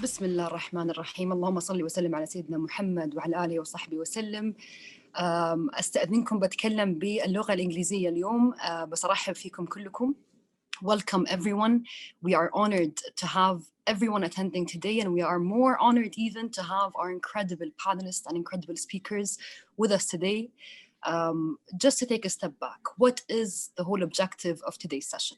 بسم الله الرحمن الرحيم. اللهم صل وسلم على سيدنا محمد وعلى آله وصحبه وسلم. أستأذنكم بتكلم باللغة الإنجليزية اليوم. بس أرحب فيكم كلكم. Welcome everyone. We are honored to have everyone attending today, and we are more honored even to have our incredible panelists and incredible speakers with us today. Just to take a step back, what is the whole objective of today's session?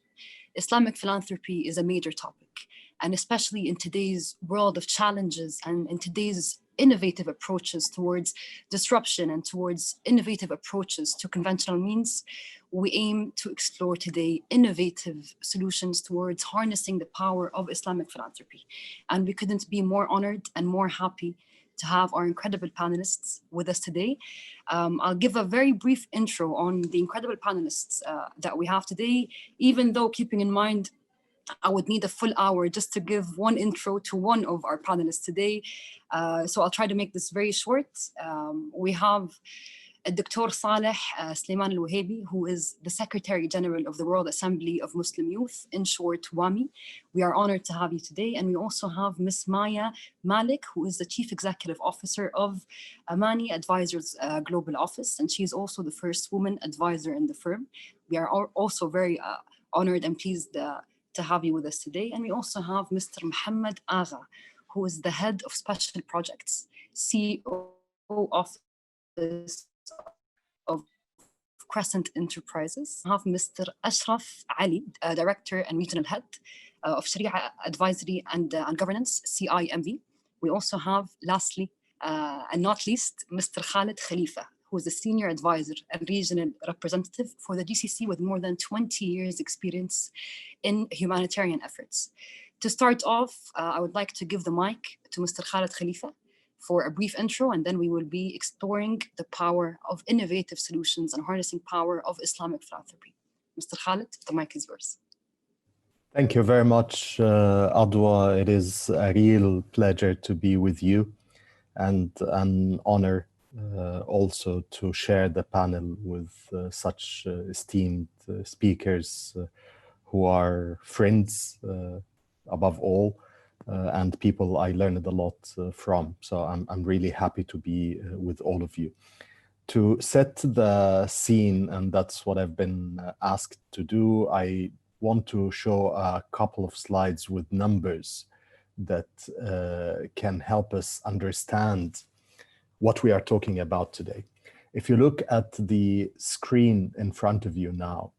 Islamic philanthropy is a major topic, and especially in today's world of challenges and in today's innovative approaches towards disruption and towards innovative approaches to conventional means, we aim to explore today innovative solutions towards harnessing the power of Islamic philanthropy. And we couldn't be more honored and more happy to have our incredible panelists with us today. I'll give a very brief intro on the incredible panelists that we have today, even though keeping in mind I would need a full hour just to give one intro to one of our panelists today. So I'll try to make this very short. We have Dr. Saleh Sleiman Al-Wahabi, who is the Secretary General of the World Assembly of Muslim Youth, in short, WAMI. We are honored to have you today. And we also have Ms. Maya Malik, who is the Chief Executive Officer of Amani Advisors Global Office. And she's also the first woman advisor in the firm. We are also very honored and pleased to have you with us today. And we also have Mr. Muhammad Agha, who is the head of special projects, CEO office of Crescent Enterprises. We have Mr. Ashraf Ali, director and regional head of Sharia Advisory and Governance, CIMV. We also have, lastly and not least, Mr. Khalid Khalifa, who is the senior advisor and regional representative for the GCC with more than 20 years experience in humanitarian efforts. To start off, I would like to give the mic to Mr. Khalid Khalifa for a brief intro, and then we will be exploring the power of innovative solutions and harnessing power of Islamic philanthropy. Mr. Khalid, the mic is yours. Thank you very much, Adwa. It is a real pleasure to be with you and an honor also to share the panel with such esteemed speakers who are friends above all and people I learned a lot from. So I'm really happy to be with all of you. To set the scene, and that's what I've been asked to do, I want to show a couple of slides with numbers that can help us understand what we are talking about today. If you look at the screen in front of you now,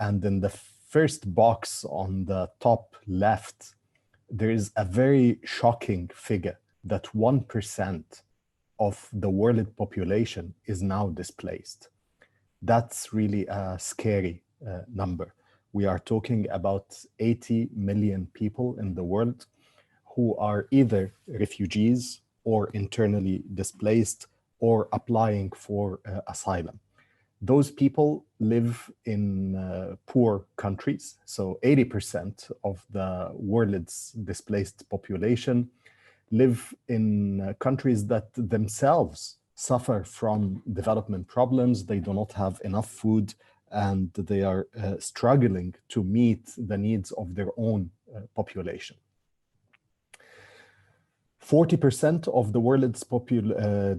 and in the first box on the top left, there is a very shocking figure that 1% of the world population is now displaced. That's really a scary number. We are talking about 80 million people in the world who are either refugees or internally displaced or applying for asylum. Those people live in poor countries. So 80% of the world's displaced population live in countries that themselves suffer from development problems. They do not have enough food and they are struggling to meet the needs of their own population. 40% of the world's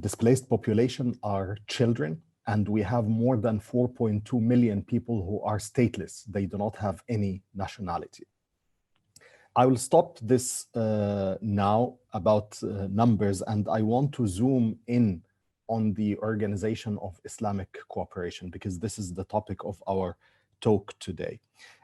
displaced population are children, and we have more than 4.2 million people who are stateless. They do not have any nationality. I will stop this now about numbers, and I want to zoom in on the Organization of Islamic Cooperation, because this is the topic of our talk today.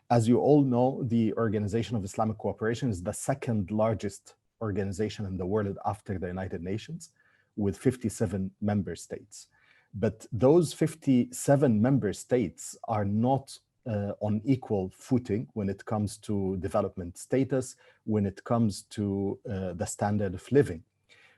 As you all know, the Organization of Islamic Cooperation is the second largest organization in the world after the United Nations, with 57 member states. But those 57 member states are not on equal footing when it comes to development status, when it comes to the standard of living.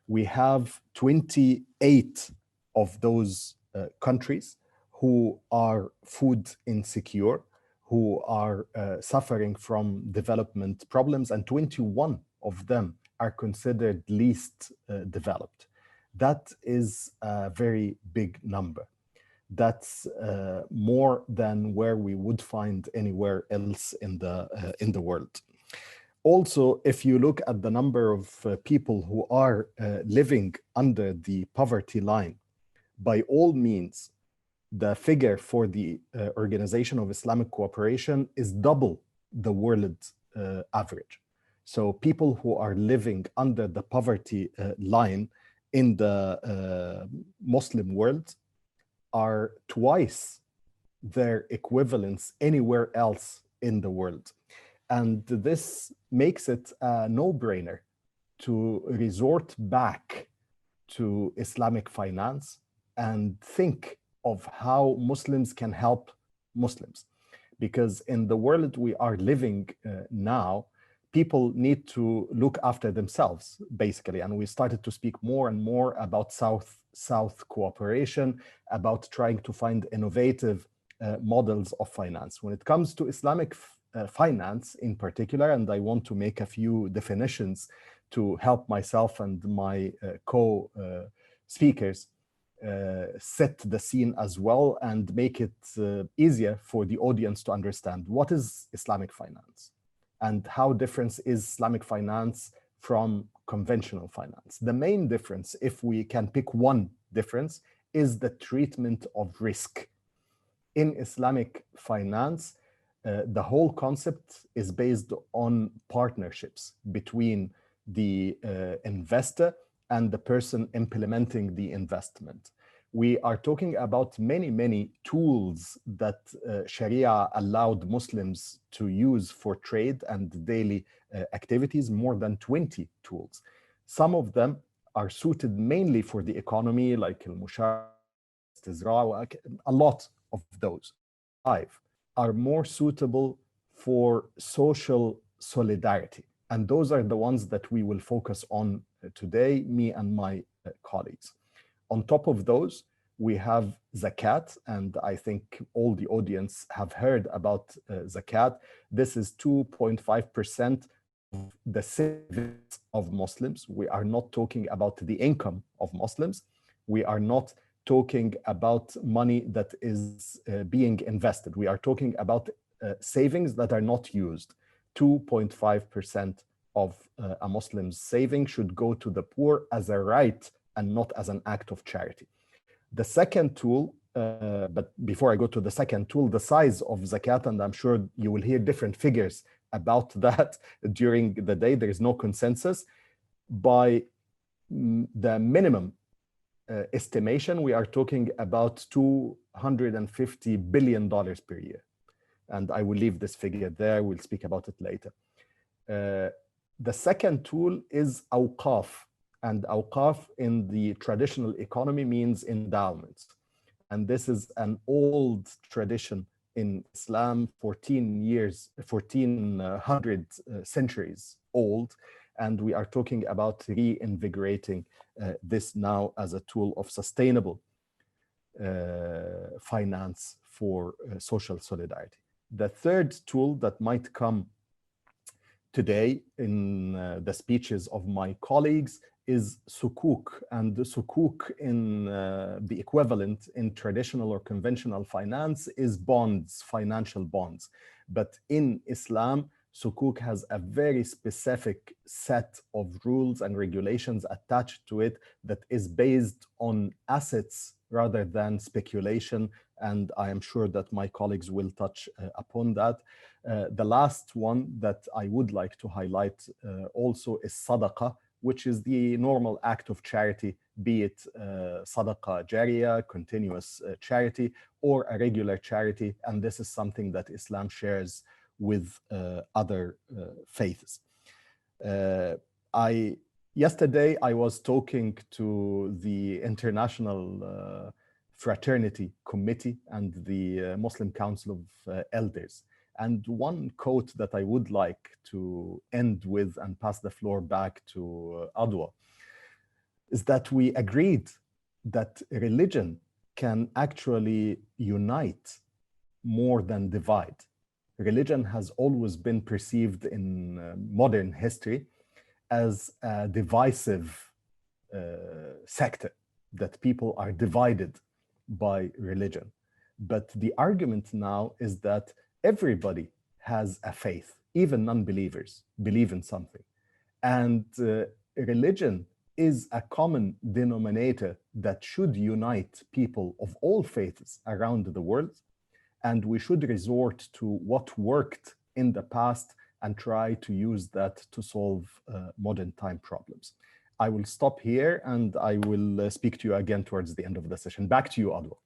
We have 28 of those countries who are food insecure, who are suffering from development problems, and 21 of them are considered least developed. That is a very big number. That's more than where we would find anywhere else in the world. Also, if you look at the number of people who are living under the poverty line, by all means, the figure for the Organization of Islamic Cooperation is double the world average. So people who are living under the poverty line in the Muslim world are twice their equivalents anywhere else in the world. And this makes it a no-brainer to resort back to Islamic finance and think of how Muslims can help Muslims. Because in the world we are living now, people need to look after themselves, basically. And we started to speak more and more about South cooperation, about trying to find innovative models of finance. When it comes to Islamic finance in particular, and I want to make a few definitions to help myself and my co-speakers set the scene as well and make it easier for the audience to understand what is Islamic finance and how different is Islamic finance from conventional finance. The main difference, if we can pick one difference, is the treatment of risk. In Islamic finance, the whole concept is based on partnerships between the investor and the person implementing the investment. We are talking about many tools that Sharia allowed Muslims to use for trade and daily activities, more than 20 tools. Some of them are suited mainly for the economy, like al-mushar, a lot of those. 5 are more suitable for social solidarity. And those are the ones that we will focus on today, me and my colleagues. On top of those, we have Zakat, and I think all the audience have heard about Zakat. This is 2.5% of the savings of Muslims. We are not talking about the income of Muslims. We are not talking about money that is being invested. We are talking about savings that are not used. 2.5% of a Muslim's saving should go to the poor as a right and not as an act of charity. The second tool, but before I go to the second tool, the size of Zakat, and I'm sure you will hear different figures about that during the day. There is no consensus. By the minimum estimation, we are talking about $250 billion per year. And I will leave this figure there. We'll speak about it later. The second tool is awqaf. And awqaf in the traditional economy means endowments. And this is an old tradition in Islam, 1400 centuries old. And we are talking about reinvigorating this now as a tool of sustainable finance for social solidarity. The third tool that might come today in the speeches of my colleagues is sukuk, and the sukuk in the equivalent in traditional or conventional finance is bonds, financial bonds. But in Islam, sukuk has a very specific set of rules and regulations attached to it that is based on assets rather than speculation. And I am sure that my colleagues will touch upon that. The last one that I would like to highlight also is sadaqah, which is the normal act of charity, be it sadaqah jariyah, continuous charity, or a regular charity. And this is something that Islam shares with other faiths. Yesterday, I was talking to the International Fraternity Committee and the Muslim Council of Elders. And one quote that I would like to end with and pass the floor back to Adwa is that we agreed that religion can actually unite more than divide. Religion has always been perceived in modern history as a divisive sector, that people are divided by religion. But the argument now is that everybody has a faith. Even non-believers believe in something. And religion is a common denominator that should unite people of all faiths around the world. And we should resort to what worked in the past and try to use that to solve modern time problems. I will stop here and I will speak to you again towards the end of the session. Back to you, Adwa.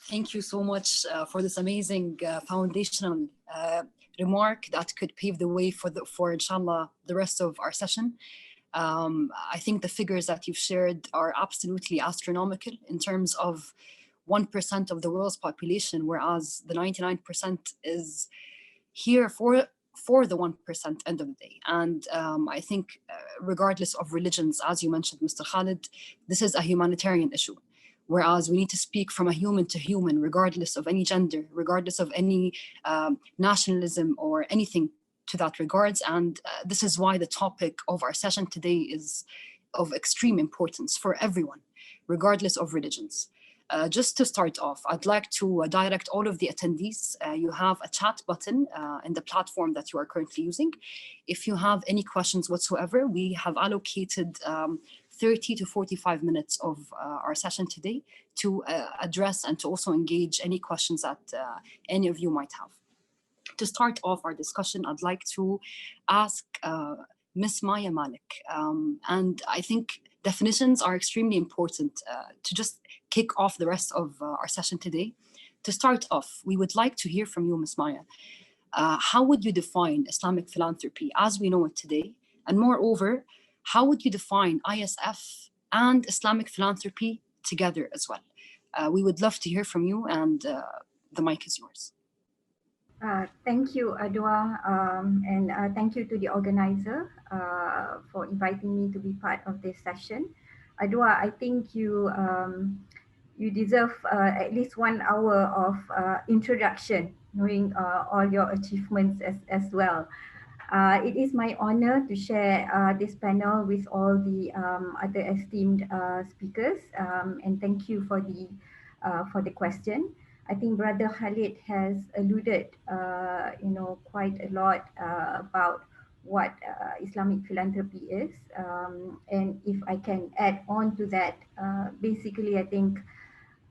Thank you so much for this amazing foundational remark that could pave the way for inshallah, the rest of our session. I think the figures that you've shared are absolutely astronomical in terms of 1% of the world's population, whereas the 99% is here for the 1% end of the day. And I think regardless of religions, as you mentioned, Mr. Khalid, this is a humanitarian issue. Whereas we need to speak from a human to human, regardless of any gender, regardless of any nationalism or anything to that regards. And this is why the topic of our session today is of extreme importance for everyone, regardless of religions. Just to start off, I'd like to direct all of the attendees. You have a chat button in the platform that you are currently using. If you have any questions whatsoever, we have allocated 30 to 45 minutes of our session today to address and to also engage any questions that any of you might have. To start off our discussion, I'd like to ask Ms. Maya Malik. And I think definitions are extremely important to just kick off the rest of our session today. To start off, we would like to hear from you, Ms. Maya. How would you define Islamic philanthropy as we know it today? And moreover, how would you define ISF and Islamic philanthropy together as well? We would love to hear from you, and the mic is yours. Thank you, Adwa, and thank you to the organizer for inviting me to be part of this session. Adwa, I think you deserve at least 1 hour of introduction, knowing all your achievements as well. It is my honor to share this panel with all the other esteemed speakers, and thank you for the question. I think Brother Khalid has alluded, quite a lot about what Islamic philanthropy is, and if I can add on to that, basically, I think,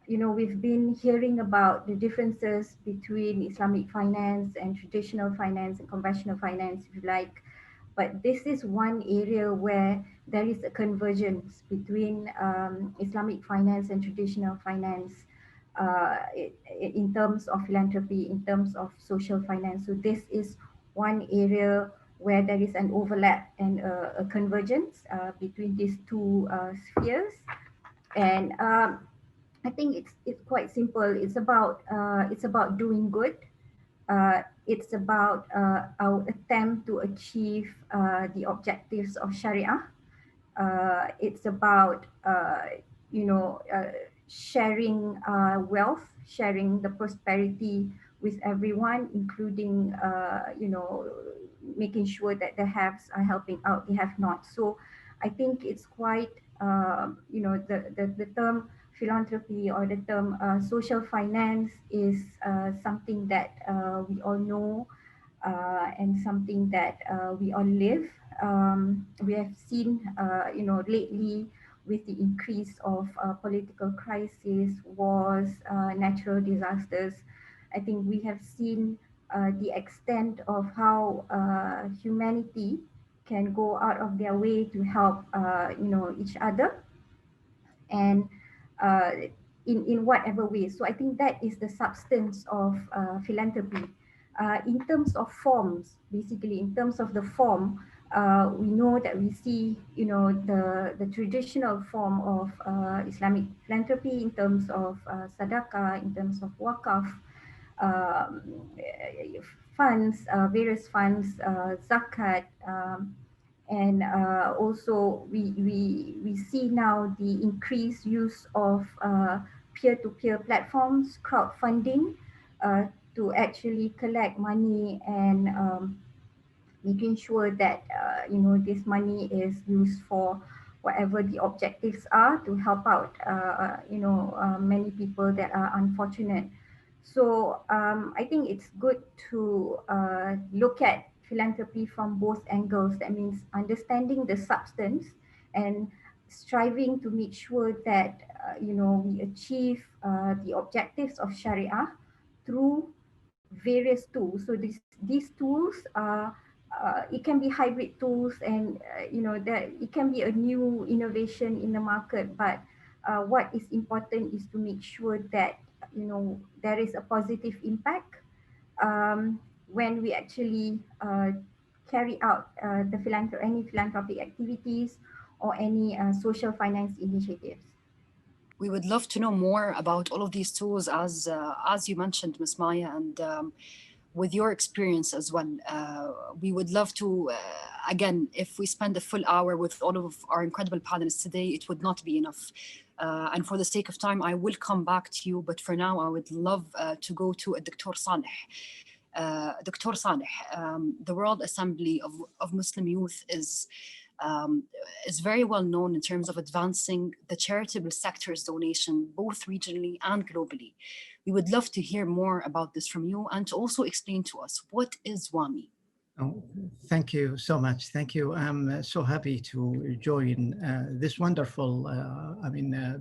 we've been hearing about the differences between Islamic finance and traditional finance and conventional finance, if you like. But this is one area where there is a convergence between Islamic finance and traditional finance in terms of philanthropy, in terms of social finance. So this is one area where there is an overlap and a convergence between these two spheres. And I think it's quite simple. It's about doing good. It's about our attempt to achieve the objectives of Sharia. It's about sharing wealth, sharing the prosperity with everyone, including making sure that the haves are helping out the have-nots. So I think it's quite the term philanthropy or the term social finance is something that we all know and something that we all live. We have seen, lately with the increase of political crisis, wars, natural disasters, I think we have seen the extent of how humanity can go out of their way to help, each other, and in whatever way. So I think that is the substance of philanthropy. In terms of forms, basically, in terms of the form, we know that we see, the traditional form of Islamic philanthropy in terms of sadaqah, in terms of wakaf, funds, various funds, zakat, and also we see now the increased use of peer-to-peer platforms, crowdfunding, to actually collect money and making sure that this money is used for whatever the objectives are to help out many people that are unfortunate. So I think it's good to look at philanthropy from both angles. That means understanding the substance and striving to make sure that we achieve the objectives of Sharia through various tools. So these tools it can be hybrid tools, and that it can be a new innovation in the market. But what is important is to make sure that there is a positive impact when we actually carry out any philanthropic activities or any social finance initiatives. We would love to know more about all of these tools, as you mentioned, Ms. Maya, and with your experience as well. We would love to, again, if we spend a full hour with all of our incredible panelists today, it would not be enough. And for the sake of time, I will come back to you. But for now, I would love to go to Dr. Saleh. Dr. Saleh, the World Assembly of Muslim Youth is very well known in terms of advancing the charitable sector's donation, both regionally and globally. We would love to hear more about this from you and to also explain to us, what is WAMI? Oh, thank you so much. Thank you. I'm so happy to join this wonderful,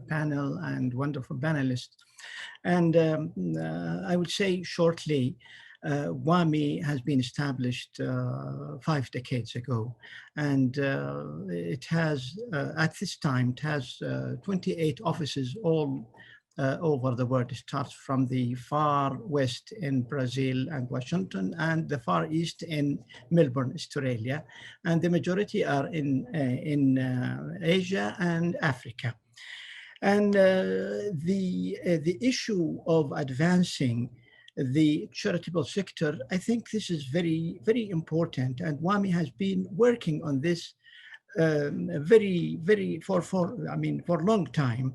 panel and wonderful panelists. And I would say shortly, WAMI has been established 5 decades ago, and it has, at this time, it has 28 offices all over the world. It starts from the far west in Brazil and Washington, and the far east in Melbourne, Australia, and the majority are in Asia and Africa. And the issue of advancing the charitable sector, I think this is very, very important, and WAMI has been working on this for a long time.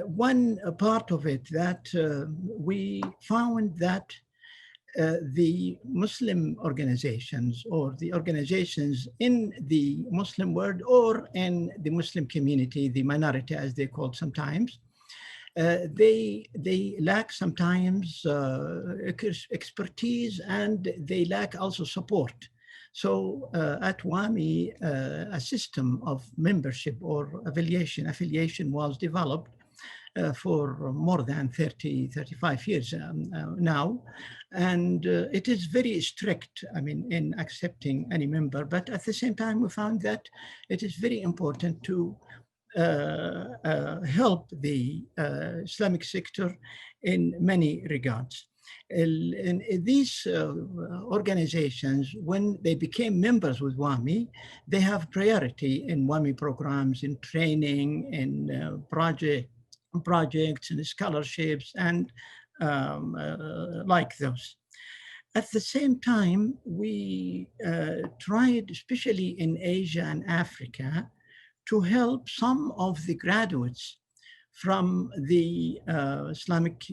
One part of it that we found that the Muslim organizations, or the organizations in the Muslim world or in the Muslim community, the minority as they call it sometimes, they lack sometimes expertise, and they lack also support. So at WAMI, a system of membership or affiliation was developed for more than 35 years now. And it is very strict, in accepting any member, but at the same time, we found that it is very important to help the Islamic sector in many regards. In these organizations, when they became members with WAMI, they have priority in WAMI programs, in training, in projects and scholarships, and like those. At the same time, we tried, especially in Asia and Africa, to help some of the graduates from the Islamic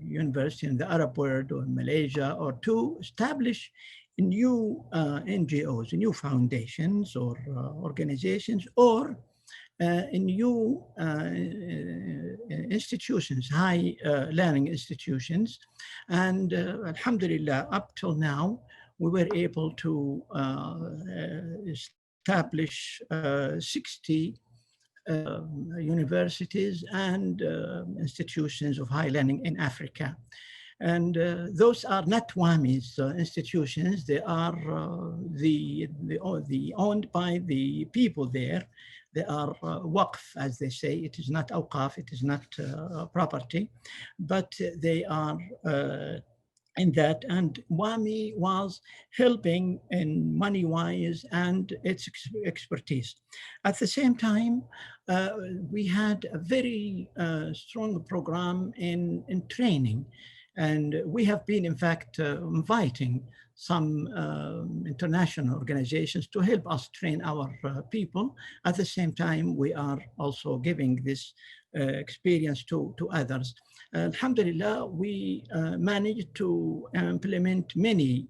university in the Arab world or Malaysia, or to establish new NGOs, new foundations or organizations, or new institutions, high learning institutions. And alhamdulillah, up till now, we were able to establish 60 universities and institutions of high learning in Africa. And those are not WAMI's institutions. They are owned by the people there. They are waqf, as they say. It is not awqaf, it is not property, but they are in that. And WAMI was helping in money-wise and its expertise. At the same time, we had a very strong program in training. And we have been, in fact, inviting some international organizations to help us train our people. At the same time, we are also giving this experience to others. Alhamdulillah, we managed to implement many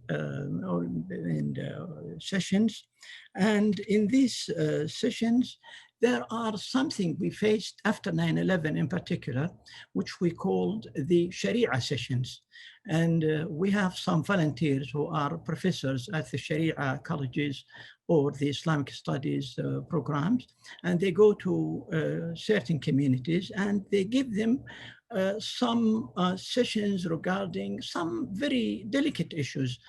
sessions. And in these sessions, there are something we faced after 9/11 in particular, which we called the Sharia sessions. And we have some volunteers who are professors at the Sharia colleges or the Islamic studies programs, and they go to certain communities and they give them some sessions regarding some very delicate issues.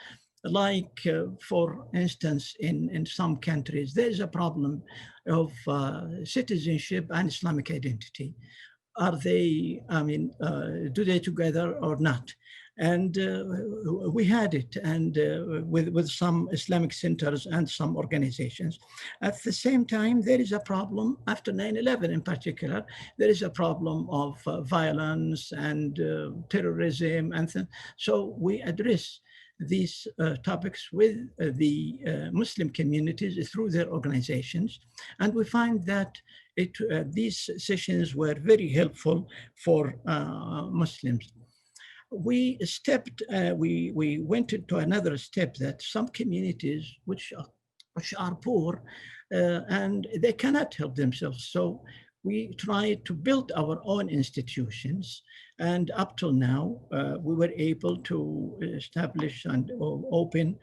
Like, for instance, in some countries, there is a problem of citizenship and Islamic identity. Are they, do they together or not? And we had it, and with some Islamic centers and some organizations. At the same time, there is a problem after 9/11 in particular. There is a problem of violence and terrorism, and so we address these topics with the Muslim communities through their organizations, and we find that these sessions were very helpful for Muslims. We went into another step, that some communities which are poor and they cannot help themselves. So we tried to build our own institutions, and up till now, we were able to establish and open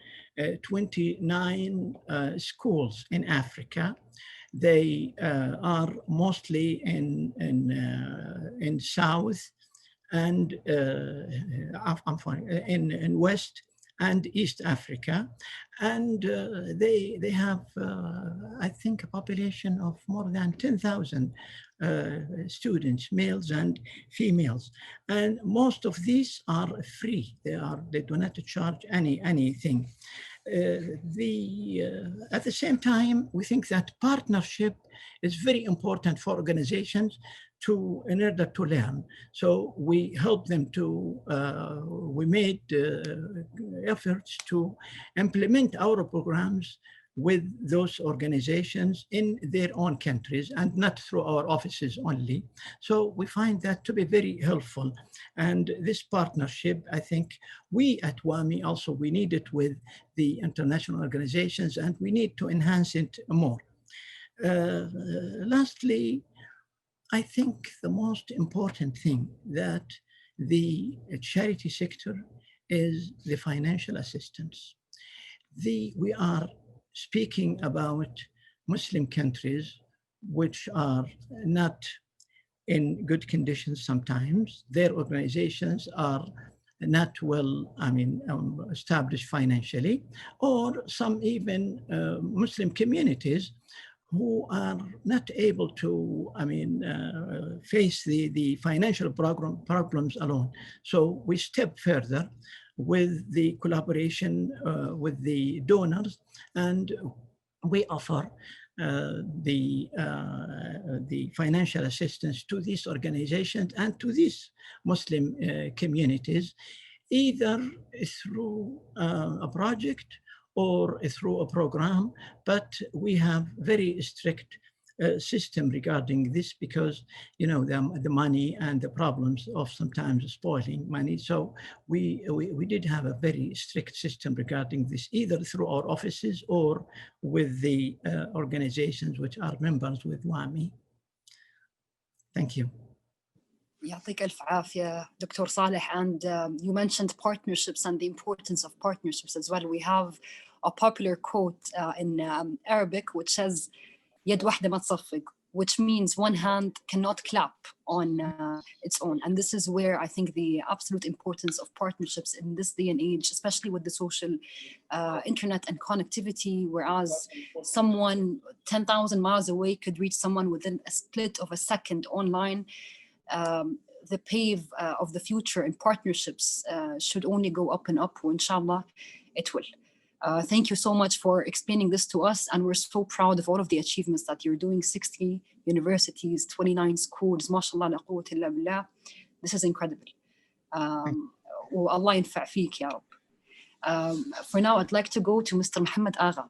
29 schools in Africa. They are mostly in South and in West and East Africa, and they have, I think, a population of more than 10,000 students, males and females, and most of these are free. They do not charge anything. At the same time, we think that partnership is very important for organizations in order to learn. So we help them to, we made efforts to implement our programs with those organizations in their own countries and not through our offices only. So we find that to be very helpful. And this partnership, I think we at WAMI also, we need it with the international organizations, and we need to enhance it more. Lastly, I think the most important thing that the charity sector is the financial assistance. We are speaking about Muslim countries which are not in good conditions sometimes. Their organizations are not well, established financially, or some even Muslim communities who are not able to, face the financial problems alone. So we step further with the collaboration with the donors, and we offer the financial assistance to these organizations and to these Muslim communities, either through a project or through a program, but we have very strict system regarding this, because the money and the problems of sometimes spoiling money. So we did have a very strict system regarding this, either through our offices or with the organizations which are members with WAMI. Thank you. يعطيك ألف عافية, Dr. Saleh. And you mentioned partnerships and the importance of partnerships as well. We have a popular quote in Arabic which says, يد واحدة ما تصفق, which means one hand cannot clap on its own. And this is where I think the absolute importance of partnerships in this day and age, especially with the social internet and connectivity, whereas someone 10,000 miles away could reach someone within a split of a second online. The pave of the future in partnerships should only go up and up, inshallah it will. Thank you so much for explaining this to us, and we're so proud of all of the achievements that you're doing. 60 universities, 29 schools, mashallah la quwwata illa billah. This is incredible. Allah ينفع فيك يا رب. For now, I'd like to go to Mr. Muhammad Agha.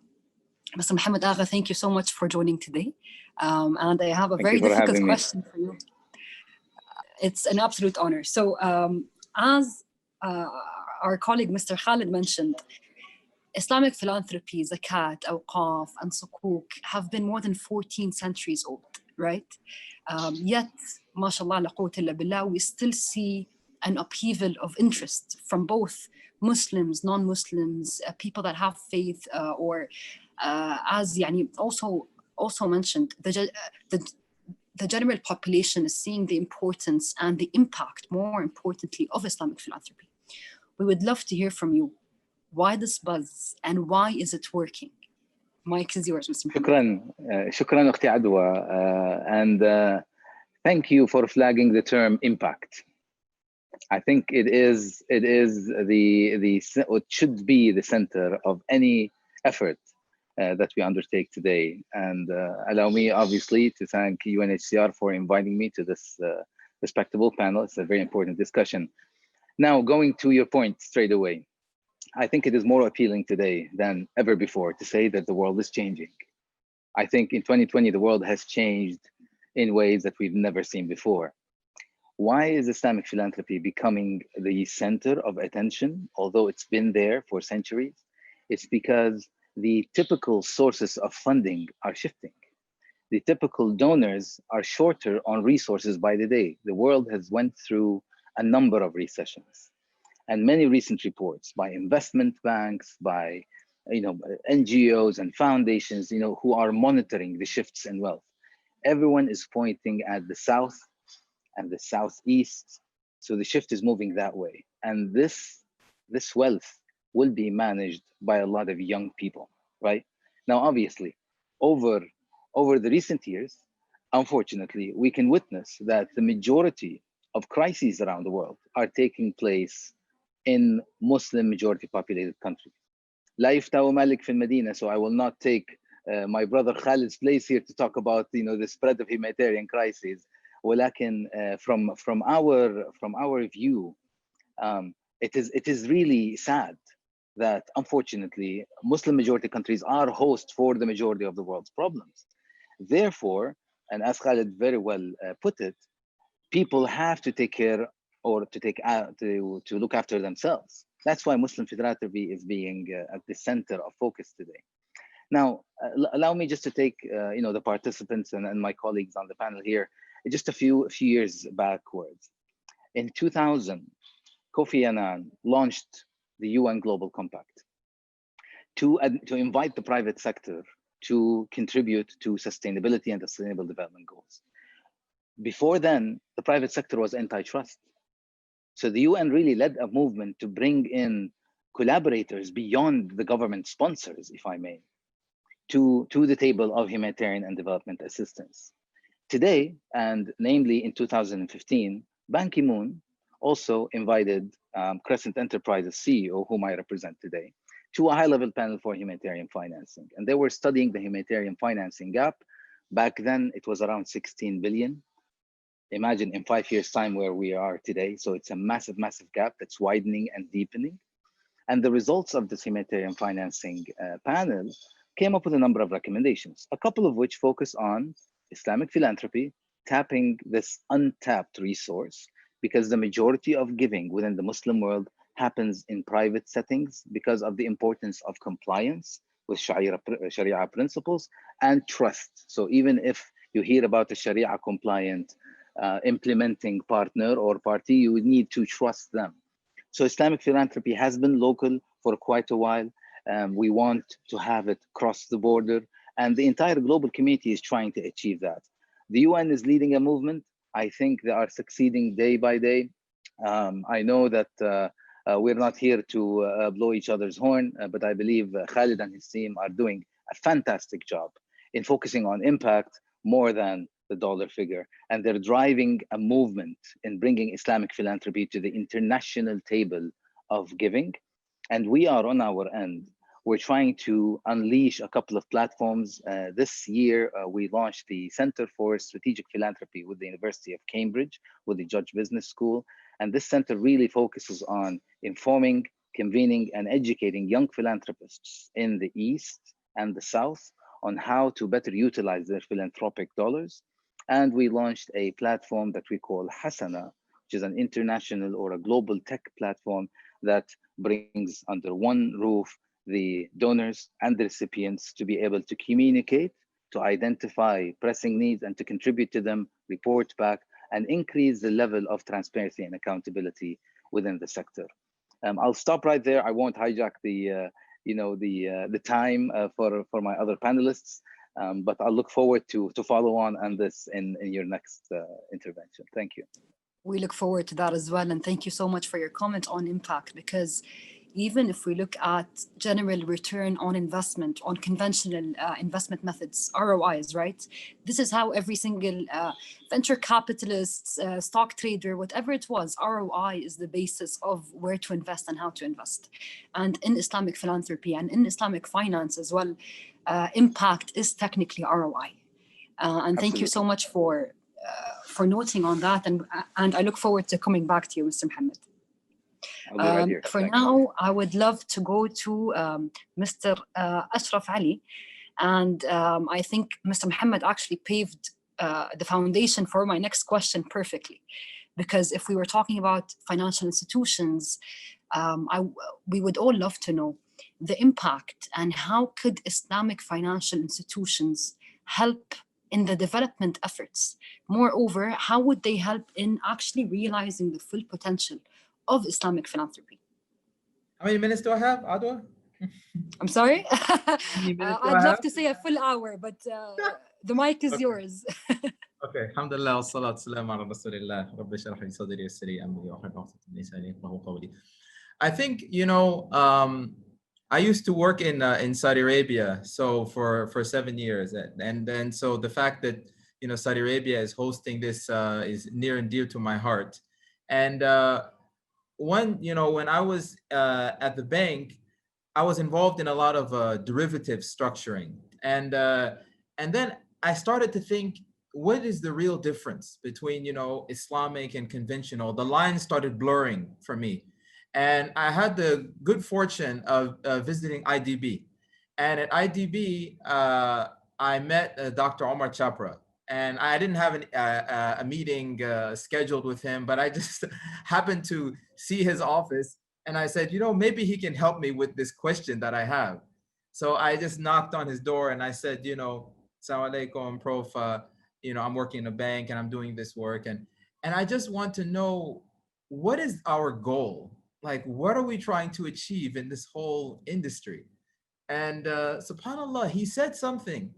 Mr. Muhammad Agha, thank you so much for joining today. And I have a very difficult question for you. It's an absolute honor. So as our colleague, Mr. Khalid, mentioned, Islamic philanthropy, zakat, awqaf, and sukuk have been more than 14 centuries old, right? Yet, mashallah, la quwwata illa billah, we still see an upheaval of interest from both Muslims, non-Muslims, people that have faith, or as yani also mentioned, the general population is seeing the importance and the impact, more importantly, of Islamic philanthropy. We would love to hear from you. Why this buzz and why is it working? Mike is yours, Mr. Mohammed. شكرا أختي عدوى, and thank you for flagging the term impact. I think it should be the center of any effort that we undertake today. And allow me, obviously, to thank UNHCR for inviting me to this respectable panel. It's a very important discussion. Now, going to your point straight away, I think it is more appealing today than ever before to say that the world is changing. I think in 2020, the world has changed in ways that we've never seen before. Why is Islamic philanthropy becoming the center of attention, although it's been there for centuries? It's because the typical sources of funding are shifting. The typical donors are shorter on resources by the day. The world has went through a number of recessions, and many recent reports by investment banks, by NGOs and foundations, who are monitoring the shifts in wealth. Everyone is pointing at the South and the Southeast. So the shift is moving that way. And this wealth will be managed by a lot of young people, right? Now, obviously, over the recent years, unfortunately, we can witness that the majority of crises around the world are taking place in Muslim majority populated countries. La yiftahu malik fil Medina, so I will not take my brother Khalid's place here to talk about the spread of humanitarian crises. ولكن from our view, it is really sad that unfortunately Muslim majority countries are host for the majority of the world's problems. Therefore, and as Khalid very well put it, people have to take care or to look after themselves. That's why Muslim philanthropy is being at the center of focus today. Now, allow me just to take the participants and my colleagues on the panel here just a few years backwards. In 2000, Kofi Annan launched the UN Global Compact to invite the private sector to contribute to sustainability and sustainable development goals. Before then, the private sector was antitrust. So the UN really led a movement to bring in collaborators beyond the government sponsors, if I may, to the table of humanitarian and development assistance. Today, and namely in 2015, Ban Ki-moon also invited Crescent Enterprises CEO, whom I represent today, to a high-level panel for humanitarian financing. And they were studying the humanitarian financing gap. Back then, it was around 16 billion. Imagine in 5 years' time where we are today. So it's a massive, massive gap that's widening and deepening. And the results of this humanitarian financing panel came up with a number of recommendations, a couple of which focus on Islamic philanthropy, tapping this untapped resource, because the majority of giving within the Muslim world happens in private settings because of the importance of compliance with Sharia principles and trust. So even if you hear about a Sharia compliant implementing partner or party, you would need to trust them. So Islamic philanthropy has been local for quite a while. We want to have it cross the border, and the entire global community is trying to achieve that. The UN is leading a movement. I think they are succeeding day by day. I know that we're not here to blow each other's horn, but I believe Khalid and his team are doing a fantastic job in focusing on impact more than the dollar figure. And they're driving a movement in bringing Islamic philanthropy to the international table of giving. And we are on our end. We're trying to unleash a couple of platforms. This year, we launched the Center for Strategic Philanthropy with the University of Cambridge, with the Judge Business School. And this center really focuses on informing, convening, and educating young philanthropists in the East and the South on how to better utilize their philanthropic dollars. And we launched a platform that we call Hasana, which is an international or a global tech platform that brings under one roof the donors and the recipients to be able to communicate, to identify pressing needs and to contribute to them, report back, and increase the level of transparency and accountability within the sector. I'll stop right there. I won't hijack the time for my other panelists, but I'll look forward to follow on this in your next intervention. Thank you. We look forward to that as well. And thank you so much for your comment on impact, because even if we look at general return on investment, on conventional investment methods, ROIs, right? This is how every single venture capitalist, stock trader, whatever it was, ROI is the basis of where to invest and how to invest. And in Islamic philanthropy and in Islamic finance as well, impact is technically ROI. And thank you so much for noting on that. And I look forward to coming back to you, Mr. Mohammed. For now, I would love to go to Mr. Ashraf Ali. And I think Mr. Mohammed actually paved the foundation for my next question perfectly. Because if we were talking about financial institutions, we would all love to know the impact and how could Islamic financial institutions help in the development efforts. Moreover, how would they help in actually realizing the full potential of Islamic philanthropy? How many minutes do I have, Adwa? I'm sorry? I'd love to say a full hour, but the mic is yours. Okay, alhamdulillah, wassalatu wassalamu ala rasulillah, rabbi shrah li sadri yassir li amri wa hlul 'uqdatan min lisani yafqahu qawli. I think, I used to work in Saudi Arabia, so for 7 years, and then so the fact that Saudi Arabia is hosting this is near and dear to my heart. And when I was at the bank, I was involved in a lot of derivative structuring, and then I started to think, what is the real difference between Islamic and conventional? The lines started blurring for me. And I had the good fortune of visiting IDB. And at IDB, I met Dr. Omar Chapra. And I didn't have a meeting scheduled with him, but I just happened to see his office. And I said, maybe he can help me with this question that I have. So I just knocked on his door and I said, Assalamu alaikum, Prof. I'm working in a bank and I'm doing this work. And I just want to know, what is our goal? Like, what are we trying to achieve in this whole industry? And subhanAllah, he said something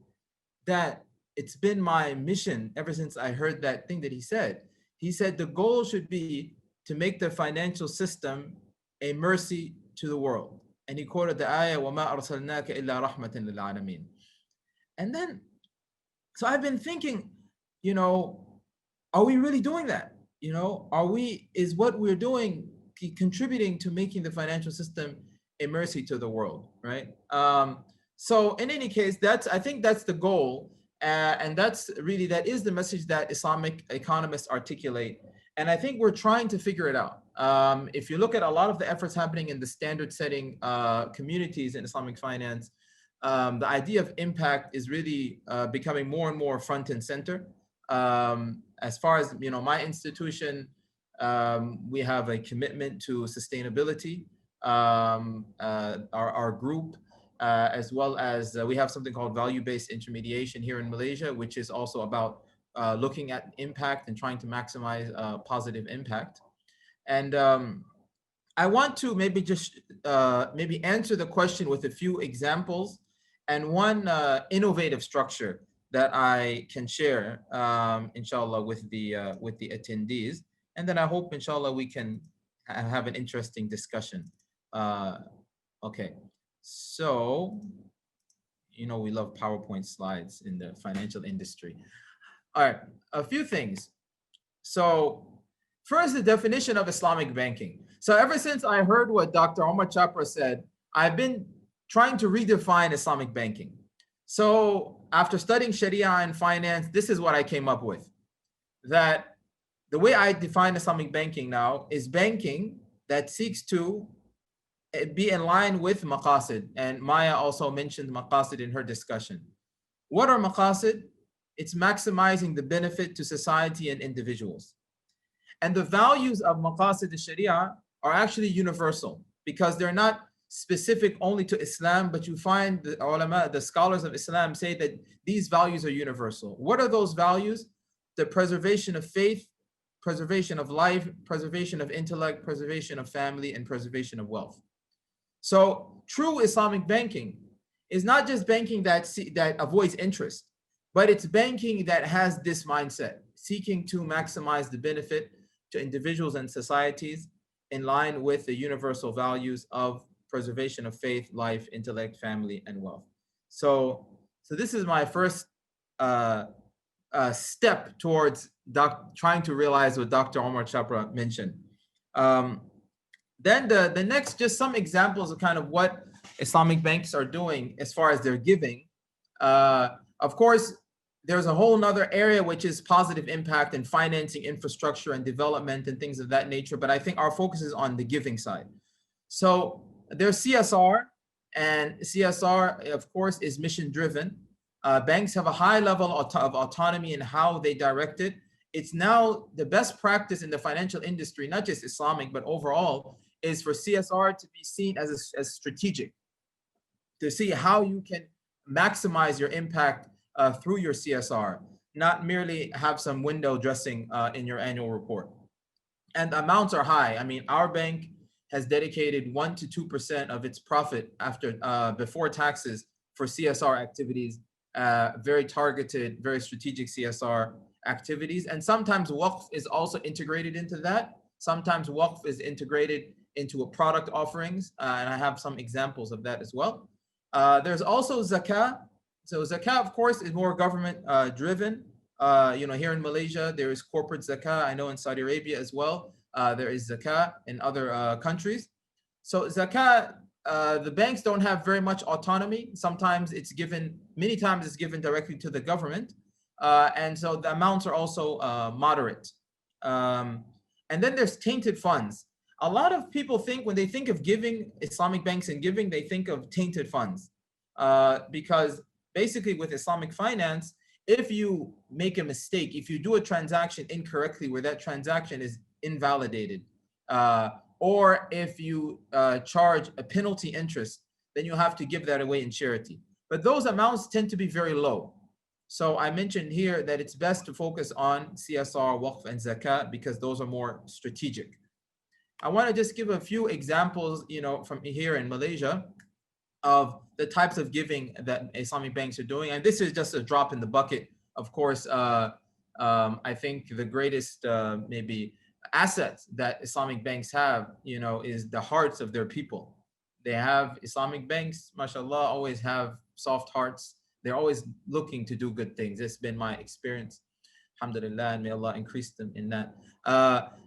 that it's been my mission ever since I heard that thing that he said. He said the goal should be to make the financial system a mercy to the world. And he quoted the ayah, وَمَا أَرْسَلْنَاكَ إِلَّا رَحْمَةً لِلْعَالَمِينَ. And then, so I've been thinking, are we really doing that? Is what we're doing contributing to making the financial system a mercy to the world, right? So in any case, I think that's the goal. And that is the message that Islamic economists articulate. And I think we're trying to figure it out. If you look at a lot of the efforts happening in the standard setting communities in Islamic finance, the idea of impact is really becoming more and more front and center. As far as my institution, we have a commitment to sustainability. Our group, as well as we have something called value-based intermediation here in Malaysia, which is also about looking at impact and trying to maximize positive impact. And I want to maybe just answer the question with a few examples and one innovative structure that I can share, inshallah, with the attendees. And then I hope, inshallah, we can have an interesting discussion. Okay, so, we love PowerPoint slides in the financial industry. All right, a few things. So first, the definition of Islamic banking. So ever since I heard what Dr. Omar Chapra said, I've been trying to redefine Islamic banking. So after studying Sharia and finance, this is what I came up with. That the way I define Islamic banking now is banking that seeks to be in line with maqasid. And Maya also mentioned maqasid in her discussion. What are maqasid? It's maximizing the benefit to society and individuals. And the values of maqasid al-Sharia are actually universal because they're not specific only to Islam, but you find the ulama, the scholars of Islam, say that these values are universal. What are those values? The preservation of faith, preservation of life, preservation of intellect, preservation of family, and preservation of wealth. So true Islamic banking is not just banking that avoids interest, but it's banking that has this mindset, seeking to maximize the benefit to individuals and societies in line with the universal values of preservation of faith, life, intellect, family, and wealth. So this is my first step towards trying to realize what Dr. Omar Chapra mentioned. Then the next, just some examples of kind of what Islamic banks are doing as far as their giving. Of course, there's a whole nother area which is positive impact and financing infrastructure and development and things of that nature, but I think our focus is on the giving side. So there's CSR, and CSR, of course, is mission driven. Banks have a high level of autonomy in how they direct it. It's now the best practice in the financial industry, not just Islamic, but overall, is for CSR to be seen as strategic, to see how you can maximize your impact through your CSR, not merely have some window dressing in your annual report. And the amounts are high. I mean, our bank has dedicated 1 to 2% of its profit before taxes for CSR activities, very targeted, very strategic CSR activities. And sometimes Waqf is also integrated into that. Sometimes Waqf is integrated into a product offerings, and I have some examples of that as well. There's also Zakat. So Zakat, of course, is more government driven. Here in Malaysia, there is corporate Zakat. I know in Saudi Arabia as well, there is Zakat in other countries. So Zakat, the banks don't have very much autonomy. Sometimes it's given, many times it's given directly to the government. And so the amounts are also moderate. And then there's tainted funds. A lot of people think when they think of giving, Islamic banks and giving, they think of tainted funds. Because basically with Islamic finance, if you make a mistake, if you do a transaction incorrectly where that transaction is invalidated, or if you charge a penalty interest, then you have to give that away in charity. But those amounts tend to be very low. So I mentioned here that it's best to focus on CSR, Waqf, and Zakat because those are more strategic. I want to just give a few examples, from here in Malaysia of the types of giving that Islamic banks are doing. And this is just a drop in the bucket. Of course, I think the greatest maybe assets that Islamic banks have, is the hearts of their people. They have Islamic banks, mashallah, always have soft hearts. They're always looking to do good things. It's been my experience. Alhamdulillah, and may Allah increase them in that.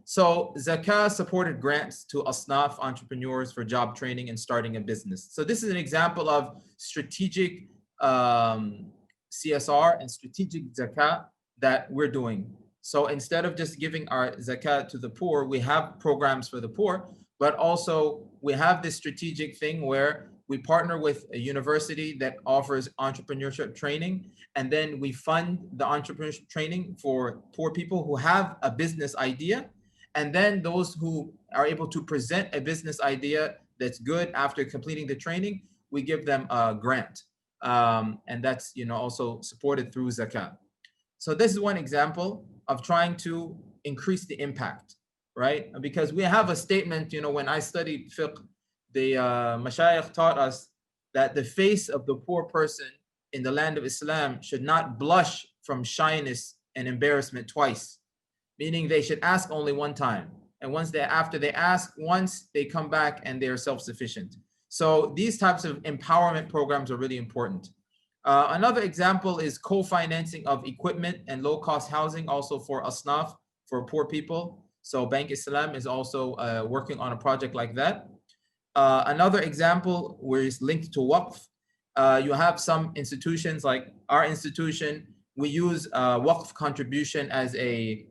So Zakat supported grants to Asnaf entrepreneurs for job training and starting a business. So this is an example of strategic CSR and strategic Zakat that we're doing. So instead of just giving our Zakat to the poor, we have programs for the poor, but also we have this strategic thing where we partner with a university that offers entrepreneurship training, and then we fund the entrepreneurship training for poor people who have a business idea. And then those who are able to present a business idea that's good after completing the training, we give them a grant. And that's also supported through Zakat. So this is one example of trying to increase the impact, right? Because we have a statement, when I studied fiqh, the mashayikh taught us that the face of the poor person in the land of Islam should not blush from shyness and embarrassment twice, meaning they should ask only one time. And after they ask once, they come back and they are self-sufficient. So these types of empowerment programs are really important. Another example is co-financing of equipment and low-cost housing, also for Asnaf, for poor people. So Bank Islam is also working on a project like that. Another example where it's linked to Waqf, you have some institutions like our institution, we use Waqf contribution as a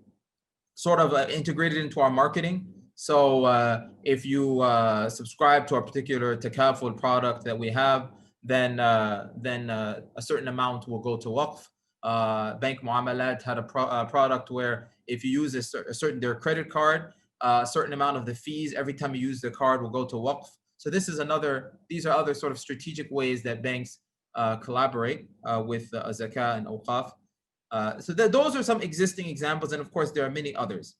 sort of integrated into our marketing. So if you subscribe to a particular takaful product that we have, then a certain amount will go to Waqf. Bank Muamalat had a product where if you use their credit card, a certain amount of the fees every time you use the card will go to Waqf. So this is these are other sort of strategic ways that banks collaborate with zakah and awqaf. So those are some existing examples, and of course there are many others.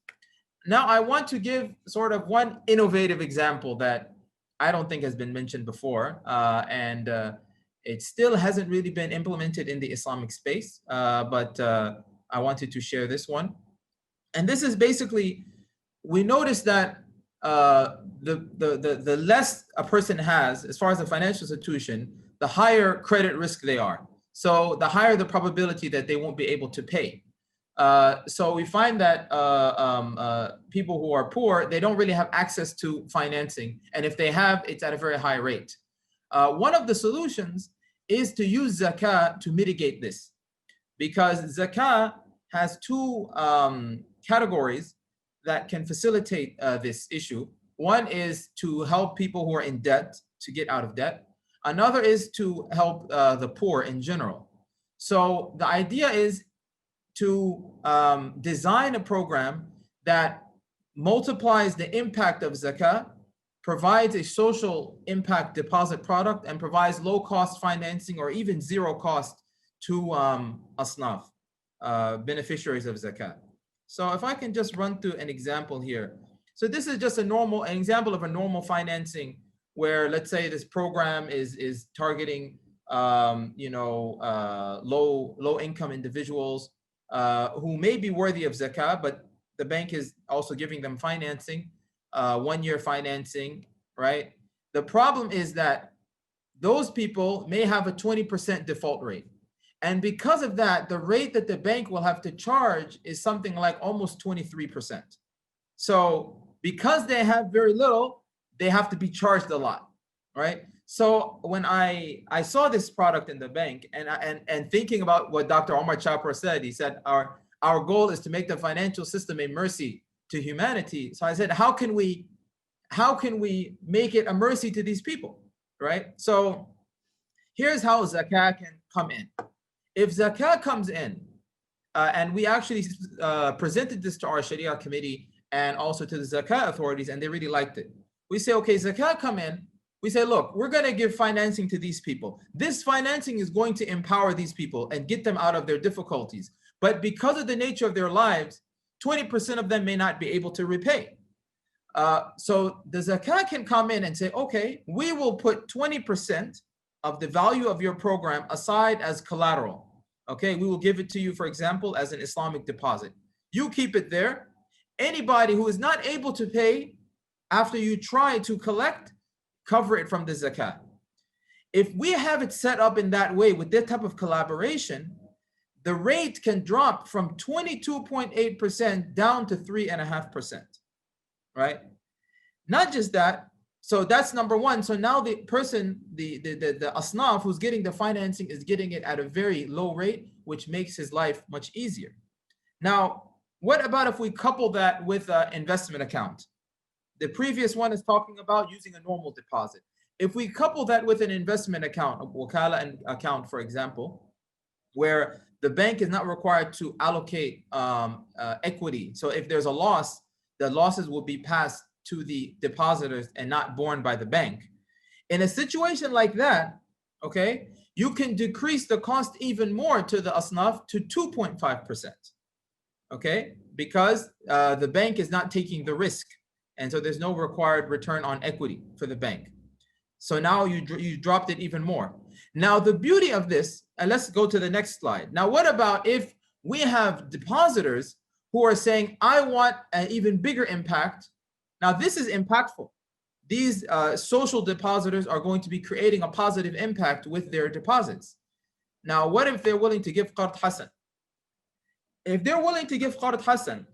Now I want to give sort of one innovative example that I don't think has been mentioned before, and it still hasn't really been implemented in the Islamic space, but I wanted to share this one. And this is basically, we notice that the less a person has, as far as a financial institution, the higher credit risk they are. So the higher the probability that they won't be able to pay. So we find that people who are poor, they don't really have access to financing. And if they have, it's at a very high rate. One of the solutions is to use zakah to mitigate this, because zakah has two categories that can facilitate this issue. One is to help people who are in debt to get out of debt. Another is to help the poor in general. So the idea is to design a program that multiplies the impact of zakah, provides a social impact deposit product, and provides low-cost financing or even zero cost to asnaf, beneficiaries of zakat. So if I can just run through an example here. So this is just an example of a normal financing where, let's say, this program is targeting low-income individuals who may be worthy of zakah, but the bank is also giving them financing, 1-year financing, right? The problem is that those people may have a 20% default rate. And because of that, the rate that the bank will have to charge is something like almost 23%. So because they have very little, they have to be charged a lot, right? So when I saw this product in the bank and thinking about what Dr. Omar Chapra said, he said, our goal is to make the financial system a mercy to humanity. So I said, how can we make it a mercy to these people, right? So here's how zakah can come in. If zakah comes in, and we actually presented this to our Sharia committee and also to the zakah authorities, and they really liked it. We say, okay, zakah come in. We say, look, we're going to give financing to these people. This financing is going to empower these people and get them out of their difficulties. But because of the nature of their lives, 20% of them may not be able to repay. So the zakah can come in and say, okay, we will put 20% of the value of your program aside as collateral. Okay, we will give it to you, for example, as an Islamic deposit. You keep it there. Anybody who is not able to pay after you try to collect, cover it from the zakah. If we have it set up in that way with that type of collaboration, the rate can drop from 22.8% down to 3.5%, right? Not just that, so that's number one. So now the person, the asnaf who's getting the financing is getting it at a very low rate, which makes his life much easier. Now, what about if we couple that with an investment account? The previous one is talking about using a normal deposit. If we couple that with an investment account, a wakala account, for example, where the bank is not required to allocate equity. So if there's a loss, the losses will be passed to the depositors and not borne by the bank. In a situation like that, okay, you can decrease the cost even more to the asnaf to 2.5%, okay, because the bank is not taking the risk. And so there's no required return on equity for the bank. So now you dropped it even more. Now the beauty of this, and let's go to the next slide. Now what about if we have depositors who are saying, I want an even bigger impact. Now this is impactful. These social depositors are going to be creating a positive impact with their deposits. Now what if they're willing to give Qard Hasan? If they're willing to give Qard Hasan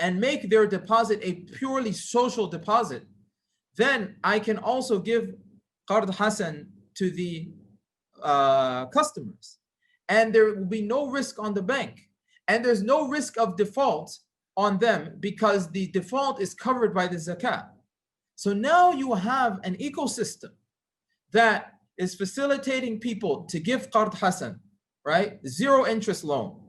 and make their deposit a purely social deposit, then I can also give Qard Hasan to the customers. And there will be no risk on the bank. And there's no risk of default on them because the default is covered by the zakah. So now you have an ecosystem that is facilitating people to give Qard Hasan, right? 0 interest loan,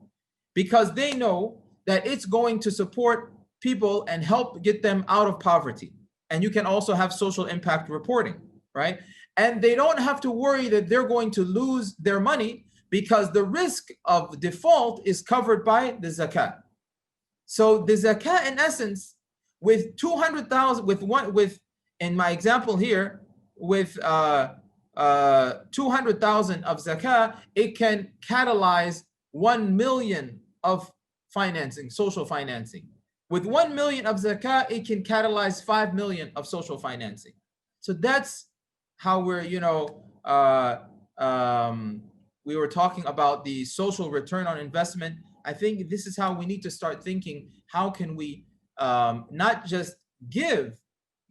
because they know that it's going to support people and help get them out of poverty. And you can also have social impact reporting. right? And they don't have to worry that they're going to lose their money because the risk of default is covered by the zakat. So the zakat, in essence, with 200,000, in my example here, with 200,000 of zakat, it can catalyze 1 million of financing, social financing. With 1 million of zakat, it can catalyze 5 million of social financing. So that's how we're, we were talking about the social return on investment. I think this is how we need to start thinking. How can we not just give,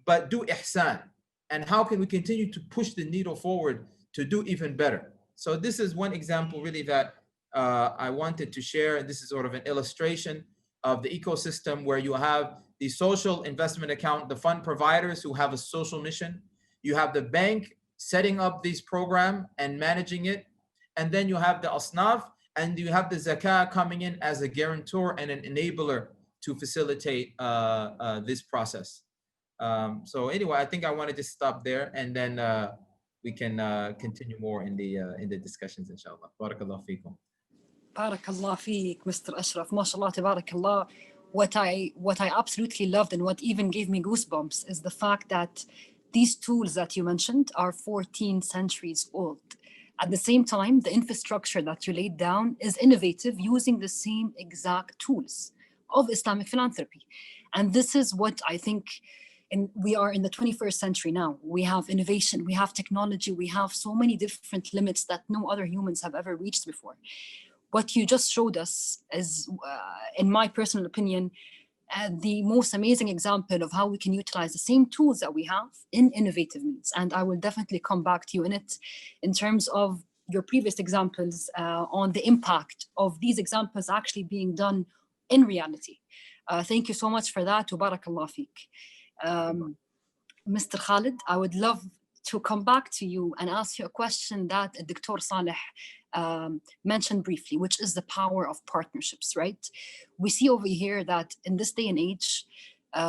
but do ihsan? And how can we continue to push the needle forward to do even better? So this is one example really that I wanted to share. And this is sort of an illustration of the ecosystem where you have the social investment account, the fund providers who have a social mission. You have the bank setting up these programs and managing it. And then you have the asnaf, and you have the zakat coming in as a guarantor and an enabler to facilitate this process. So anyway, I think I want to just stop there, and then we can continue more in the discussions, inshallah. Barakallahu feekum. Barakallah feek, Mr. Ashraf. MashaAllah, tabarakallah. What I absolutely loved and what even gave me goosebumps is the fact that these tools that you mentioned are 14 centuries old. At the same time, the infrastructure that you laid down is innovative, using the same exact tools of Islamic philanthropy. And this is what I think, we are in the 21st century now. We have innovation, we have technology, we have so many different limits that no other humans have ever reached before. What you just showed us is, in my personal opinion, the most amazing example of how we can utilize the same tools that we have in innovative means. And I will definitely come back to you in it in terms of your previous examples on the impact of these examples actually being done in reality. Thank you so much for that. Barakallah feek. Mr. Khalid, I would love to come back to you and ask you a question that Dr. Saleh mentioned briefly, which is the power of partnerships, right? We see over here that in this day and age,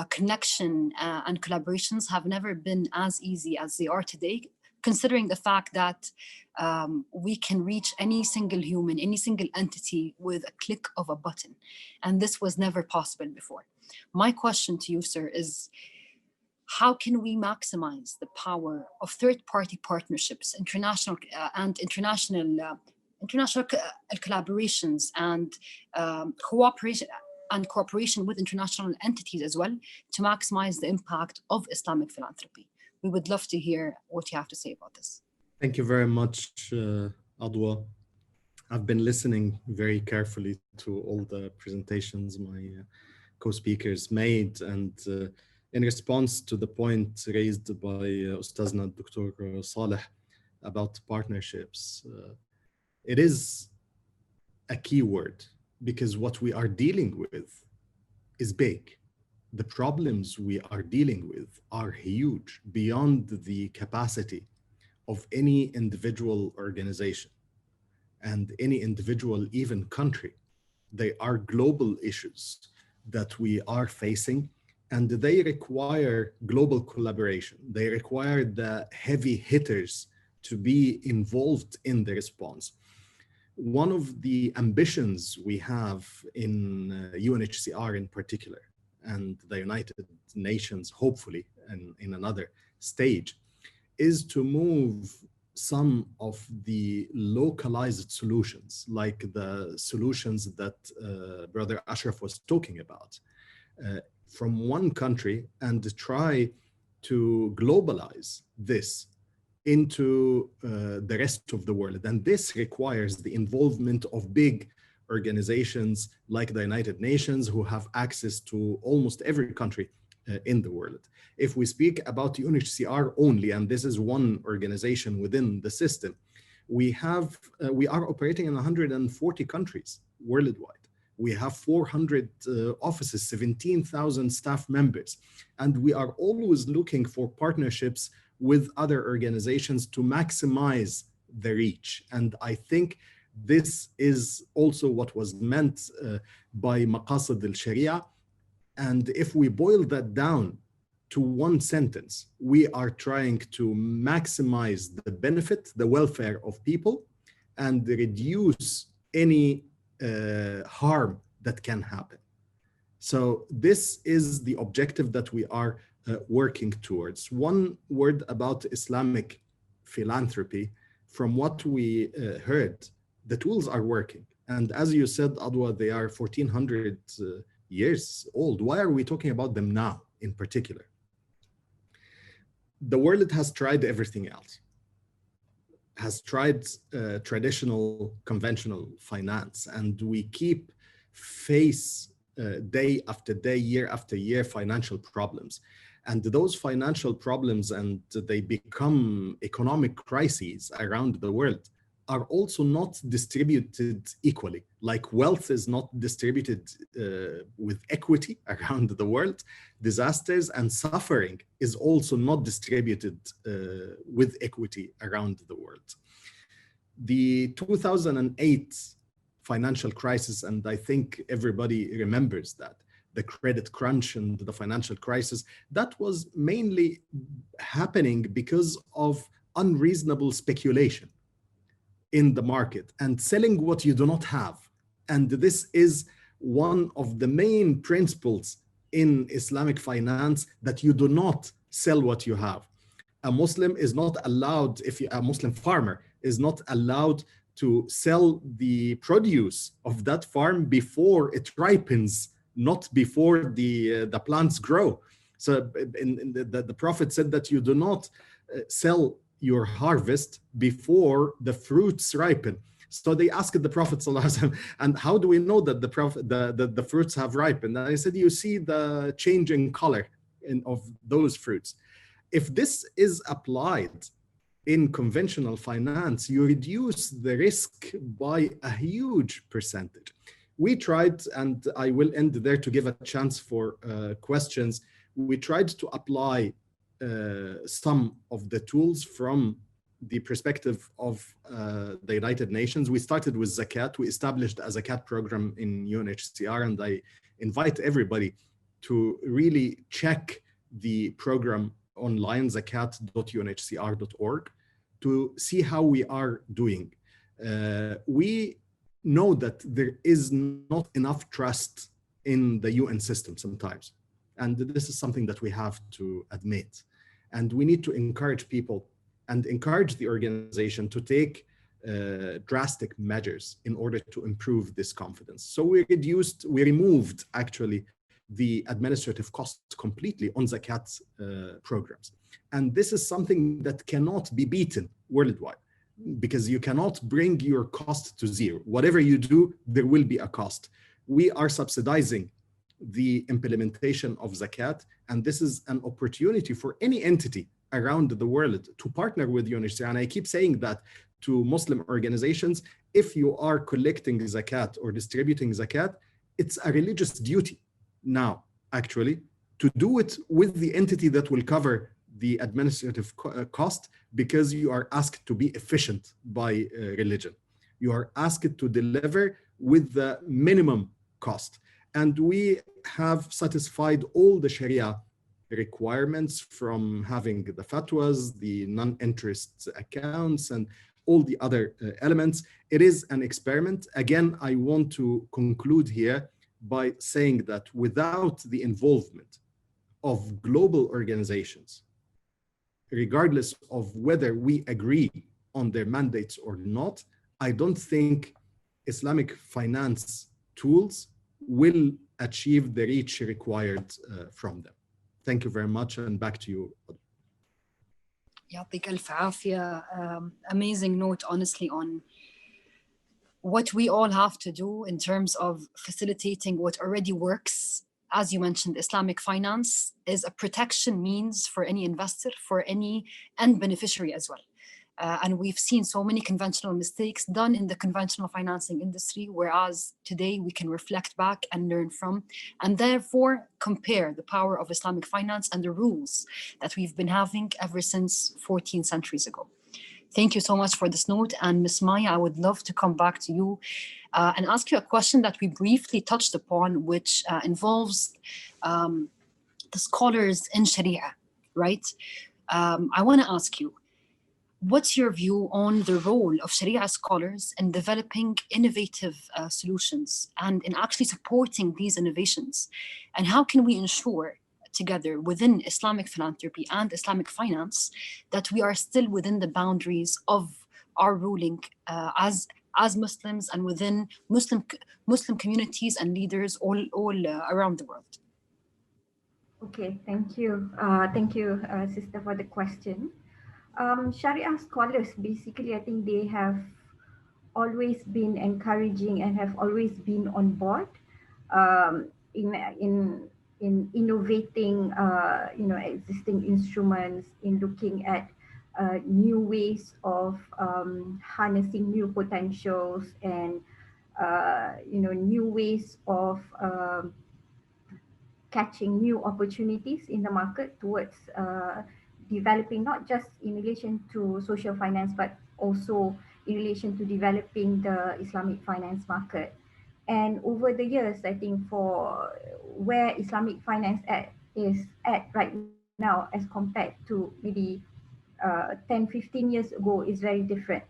connection and collaborations have never been as easy as they are today, considering the fact that we can reach any single human, any single entity with a click of a button. And this was never possible before. My question to you, sir, is how can we maximize the power of third-party partnerships, international collaborations and cooperation with international entities as well to maximize the impact of Islamic philanthropy? We would love to hear what you have to say about this. Thank you very much, Adwa. I've been listening very carefully to all the presentations my co-speakers made, and in response to the point raised by Ustazna Dr. Saleh about partnerships, it is a key word because what we are dealing with is big. The problems we are dealing with are huge, beyond the capacity of any individual organization and any individual even country. They are global issues that we are facing, and they require global collaboration. They require the heavy hitters to be involved in the response. One of the ambitions we have in UNHCR in particular, and the United Nations, hopefully, in another stage, is to move some of the localized solutions, like the solutions that Brother Ashraf was talking about, from one country and try to globalize this into the rest of the world. And this requires the involvement of big organizations like the United Nations, who have access to almost every country in the world. If we speak about UNHCR only, and this is one organization within the system, we are operating in 140 countries worldwide. We have 400 offices, 17,000 staff members, and we are always looking for partnerships with other organizations to maximize the reach. And I think this is also what was meant by Maqasid al-Sharia. And if we boil that down to one sentence. We are trying to maximize the benefit, the welfare of people, and reduce any harm that can happen. So this is the objective that we are working towards. One word about Islamic philanthropy. From what we heard, the tools are working. And as you said, Adwa, they are 1400 years old. Why are we talking about them now in particular? The world has tried everything else, has tried traditional, conventional finance, and we keep face day after day, year after year, financial problems. And those financial problems, and they become economic crises around the world, are also not distributed equally. Like wealth is not distributed with equity around the world. Disasters and suffering is also not distributed with equity around the world. The 2008 financial crisis, and I think everybody remembers that, the credit crunch and the financial crisis, that was mainly happening because of unreasonable speculation in the market and selling what you do not have. And this is one of the main principles in Islamic finance, that you do not sell what you have. A Muslim is not allowed, a Muslim farmer is not allowed to sell the produce of that farm before it ripens, not before the plants grow. So the Prophet said that you do not sell your harvest before the fruits ripen. So they asked the Prophet ﷺ, and how do we know that the fruits have ripened? And I said, you see the change in color of those fruits. If this is applied in conventional finance, you reduce the risk by a huge percentage. We tried, and I will end there to give a chance for questions. We tried to apply some of the tools from the perspective of the United Nations. We started with Zakat. We established a Zakat program in UNHCR, and I invite everybody to really check the program online, zakat.unhcr.org, to see how we are doing. We know that there is not enough trust in the UN system sometimes. And this is something that we have to admit. And we need to encourage people and encourage the organization to take drastic measures in order to improve this confidence. So we removed actually the administrative costs completely on Zakat programs. And this is something that cannot be beaten worldwide, because you cannot bring your cost to zero. Whatever you do, there will be a cost. We are subsidizing the implementation of Zakat, and this is an opportunity for any entity around the world to partner with UNHCR. And I keep saying that to Muslim organizations, if you are collecting Zakat or distributing Zakat, it's a religious duty now, actually, to do it with the entity that will cover the administrative cost, because you are asked to be efficient by religion. You are asked to deliver with the minimum cost. And we have satisfied all the Sharia requirements, from having the fatwas, the non-interest accounts, and all the other elements. It is an experiment. Again, I want to conclude here by saying that without the involvement of global organizations, regardless of whether we agree on their mandates or not, I don't think Islamic finance tools will achieve the reach required from them. Thank you very much, and back to you. يعطيك ألف عافية. Amazing note, honestly, on what we all have to do in terms of facilitating what already works. As you mentioned, Islamic finance is a protection means for any investor, for any end beneficiary as well. And we've seen so many conventional mistakes done in the conventional financing industry, whereas today we can reflect back and learn from, and therefore compare the power of Islamic finance and the rules that we've been having ever since 14 centuries ago. Thank you so much for this note. And Ms. Maya, I would love to come back to you and ask you a question that we briefly touched upon, which involves the scholars in Sharia, right? I want to ask you, what's your view on the role of Sharia scholars in developing innovative solutions and in actually supporting these innovations? And how can we ensure together within Islamic philanthropy and Islamic finance that we are still within the boundaries of our ruling as Muslims and within Muslim communities and leaders all around the world? Okay, thank you. Thank you, sister, for the question. Sharia scholars, basically, I think they have always been encouraging and have always been on board in innovating, existing instruments, in looking at new ways of harnessing new potentials and new ways of catching new opportunities in the market towards developing, not just in relation to social finance, but also in relation to developing the Islamic finance market. And over the years, I think for where Islamic finance is at right now as compared to maybe 10, 15 years ago is very different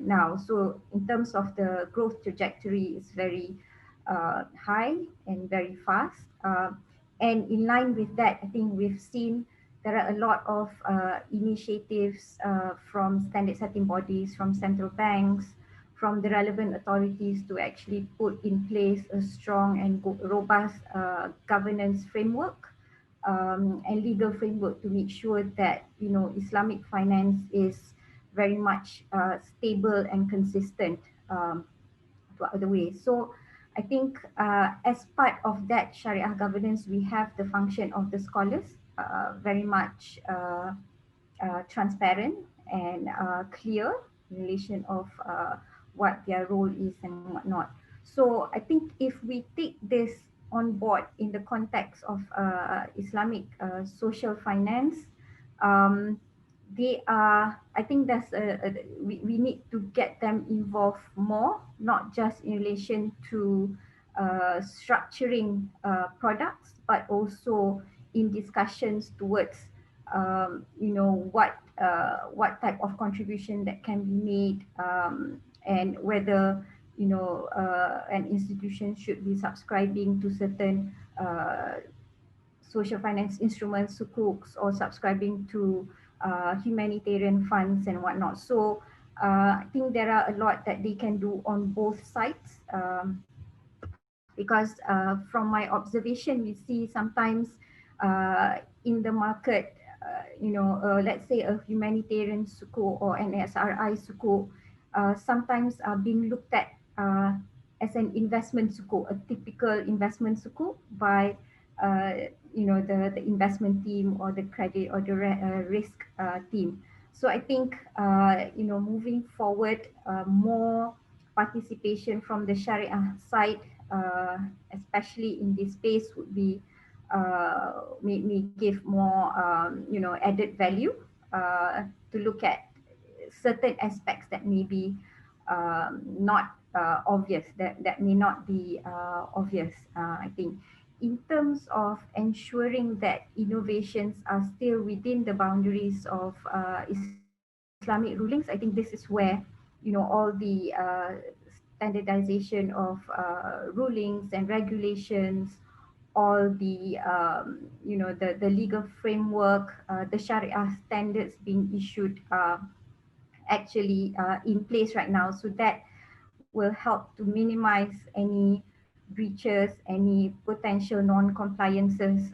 now. So in terms of the growth trajectory, it's very high and very fast. And in line with that, I think we've seen there are a lot of initiatives from standard setting bodies, from central banks, from the relevant authorities to actually put in place a strong and robust governance framework and legal framework to make sure that Islamic finance is very much stable and consistent throughout the way. So I think as part of that Sharia governance, we have the function of the scholars, very much transparent and clear in relation of what their role is and whatnot. So I think if we take this on board in the context of Islamic social finance, I think we need to get them involved more, not just in relation to structuring products, but also in discussions towards what type of contribution that can be made, and whether an institution should be subscribing to certain social finance instruments, sukuks, or subscribing to humanitarian funds and whatnot. So I think there are a lot that they can do on both sides, because from my observation, we see sometimes in the market, let's say a humanitarian sukuk or an SRI sukuk, sometimes are being looked at as an investment sukuk, a typical investment sukuk by the investment team or the credit or the risk team. So I think moving forward, more participation from the Sharia side, especially in this space, would be may give more added value to look at certain aspects that may be not obvious, that may not be obvious. I think in terms of ensuring that innovations are still within the boundaries of Islamic rulings, I think this is where all the standardization of rulings and regulations, all the the legal framework, the Sharia standards being issued actually in place right now, so that will help to minimize any breaches, any potential non-compliances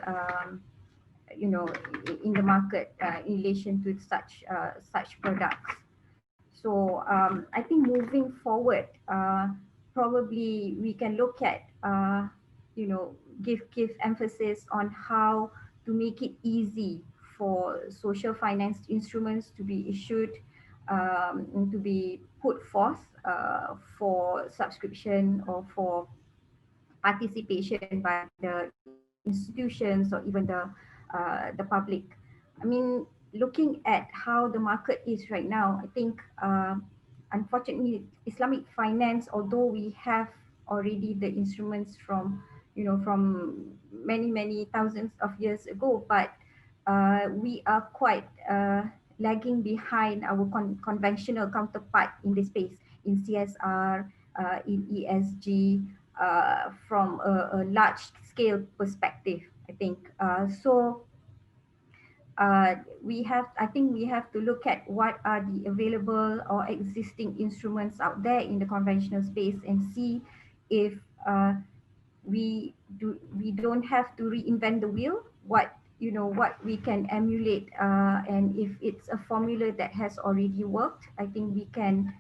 in the market in relation to such products. So I think moving forward, probably we can look at give emphasis on how to make it easy for social finance instruments to be issued, and to be put forth for subscription or for participation by the institutions or even the public. I mean, looking at how the market is right now, I think unfortunately Islamic finance, although we have already the instruments from from many thousands of years ago, but we are quite lagging behind our conventional counterpart in this space, in CSR, in ESG, from a large scale perspective, I think. I think we have to look at what are the available or existing instruments out there in the conventional space and see if we don't have to reinvent the wheel, what we can emulate, and if it's a formula that has already worked, I think we can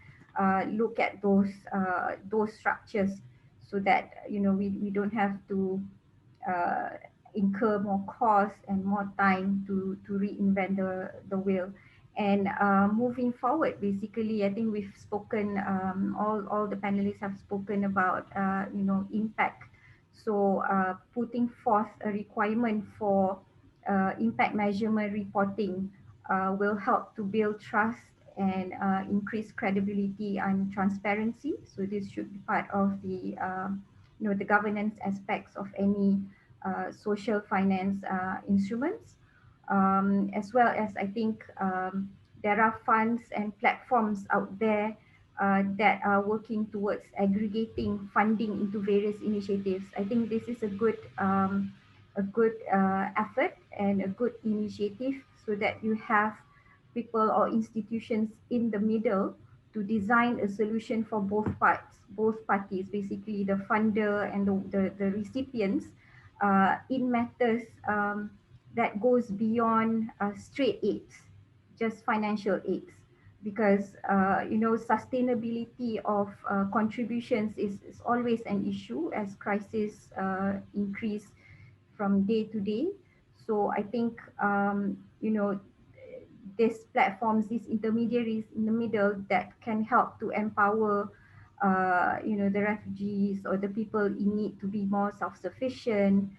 look at those structures, so that we don't have to incur more cost and more time to reinvent the wheel. And moving forward, basically, I think we've spoken, all the panelists have spoken about impact. So putting forth a requirement for impact measurement reporting will help to build trust and increase credibility and transparency. So this should be part of the the governance aspects of any social finance instruments, as well as I think there are funds and platforms out there that are working towards aggregating funding into various initiatives. I think this is a good effort and a good initiative, so that you have people or institutions in the middle to design a solution for both parties, basically the funder and the recipients, in matters that goes beyond straight aids, just financial aids, because sustainability of contributions is always an issue as crises increase from day to day. So I think these platforms, these intermediaries in the middle that can help to empower the refugees or the people in need to be more self-sufficient,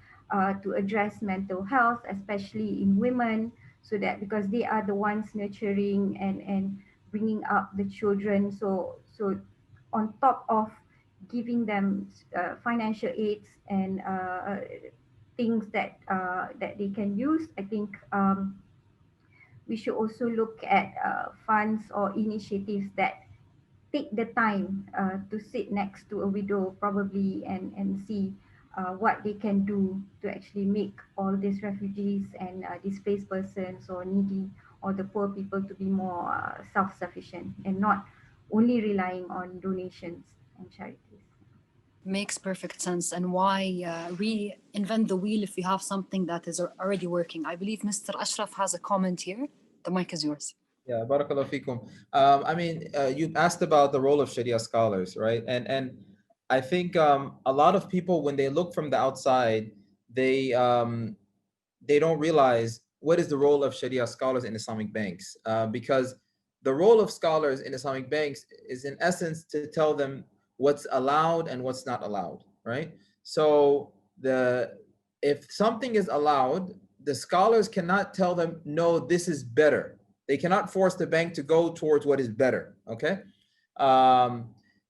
to address mental health, especially in women, so that because they are the ones nurturing and bringing up the children. So on top of giving them financial aids and things that they can use, I think we should also look at funds or initiatives that take the time to sit next to a widow probably and see what they can do to actually make all these refugees and displaced persons or needy or the poor people to be more self-sufficient and not only relying on donations and charities. Makes perfect sense. And why reinvent the wheel if you have something that is already working? I believe Mr. Ashraf has a comment here. The mic is yours. Yeah, barakallahu feekum. I mean, you asked about the role of Sharia scholars, right? And I think a lot of people, when they look from the outside, they don't realize what is the role of Sharia scholars in Islamic banks, because the role of scholars in Islamic banks is in essence to tell them what's allowed and what's not allowed, right? So if something is allowed, the scholars cannot tell them, no, this is better. They cannot force the bank to go towards what is better, okay?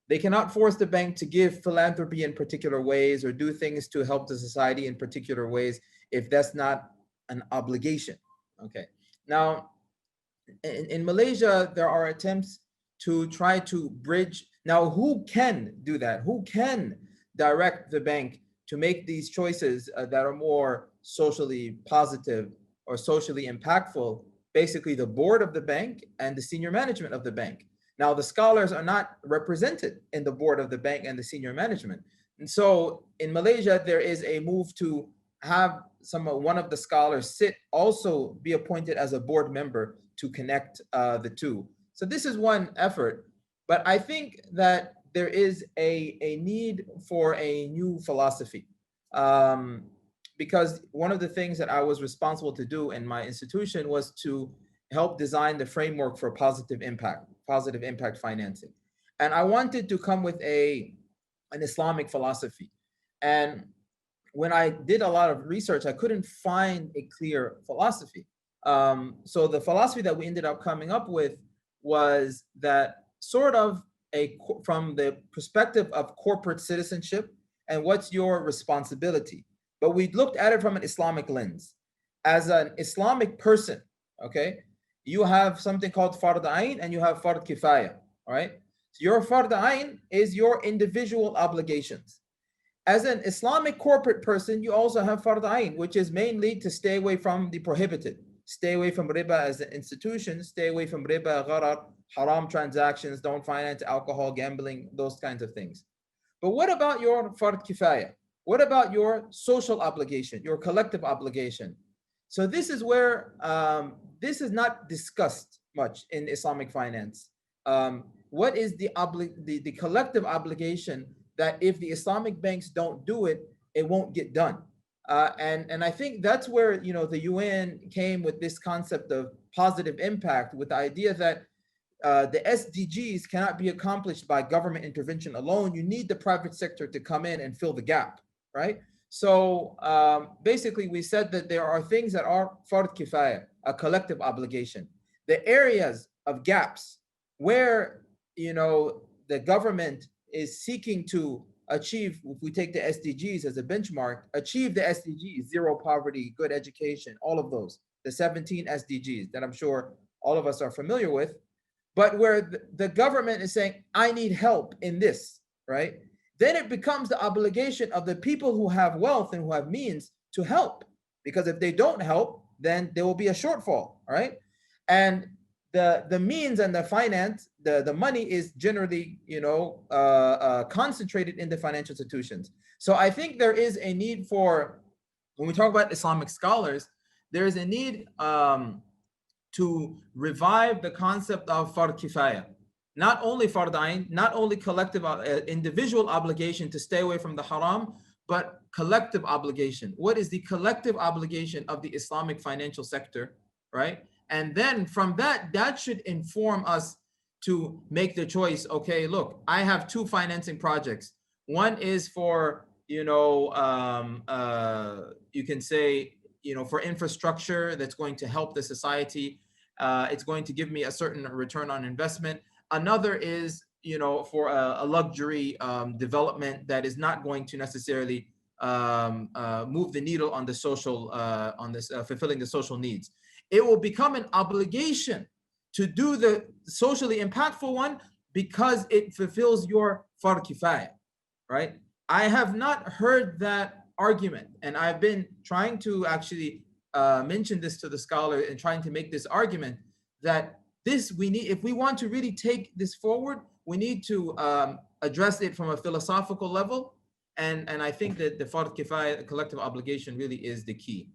They cannot force the bank to give philanthropy in particular ways or do things to help the society in particular ways if that's not an obligation, okay? Now, in Malaysia, there are attempts to try to bridge. Now, who can do that? Who can direct the bank to make these choices that are more socially positive or socially impactful? Basically, the board of the bank and the senior management of the bank. Now, the scholars are not represented in the board of the bank and the senior management. And so in Malaysia, there is a move to have one of the scholars also be appointed as a board member to connect the two. So this is one effort, but I think that there is a need for a new philosophy. Because one of the things that I was responsible to do in my institution was to help design the framework for positive impact financing. And I wanted to come with an Islamic philosophy. And when I did a lot of research, I couldn't find a clear philosophy. So the philosophy that we ended up coming up with was that sort of from the perspective of corporate citizenship and what's your responsibility. But we looked at it from an Islamic lens. As an Islamic person, okay, you have something called Fard Ain and you have Fard Kifaya, all right? So your Fard Ain is your individual obligations. As an Islamic corporate person, you also have Fard Ain, which is mainly to stay away from the prohibited. Stay away from riba as an institution, stay away from riba, gharar, haram transactions, don't finance alcohol, gambling, those kinds of things. But what about your Fard Kifaya? What about your social obligation, your collective obligation? So this is where this is not discussed much in Islamic finance. What is the collective obligation that if the Islamic banks don't do it, it won't get done? And I think that's where the UN came with this concept of positive impact, with the idea that the SDGs cannot be accomplished by government intervention alone. You need the private sector to come in and fill the gap, right? So basically, we said that there are things that are Fard Kifaya, a collective obligation. The areas of gaps where the government is seeking to achieve, if we take the SDGs as a benchmark, achieve the SDGs, zero poverty, good education, all of those, the 17 SDGs that I'm sure all of us are familiar with, but where the government is saying, I need help in this, right? Then it becomes the obligation of the people who have wealth and who have means to help, because if they don't help, then there will be a shortfall, right? And the means and the finance, the money is generally, concentrated in the financial institutions. So I think there is a need for, when we talk about Islamic scholars, there is a need to revive the concept of Fard Kifaya. Not only Fard Ain, not only collective individual obligation to stay away from the haram, but collective obligation. What is the collective obligation of the Islamic financial sector, right? And then from that should inform us to make the choice. Okay, look, I have two financing projects. One is for, you can say, for infrastructure that's going to help the society. It's going to give me a certain return on investment. Another is, for a luxury development that is not going to necessarily move the needle on the social, fulfilling the social needs. It will become an obligation to do the socially impactful one because it fulfills your Fard Kifaya, right? I have not heard that argument, and I've been trying to actually mention this to the scholar and trying to make this argument that we need, if we want to really take this forward, we need to address it from a philosophical level, and I think that the Fard Kifaya, the collective obligation, really is the key.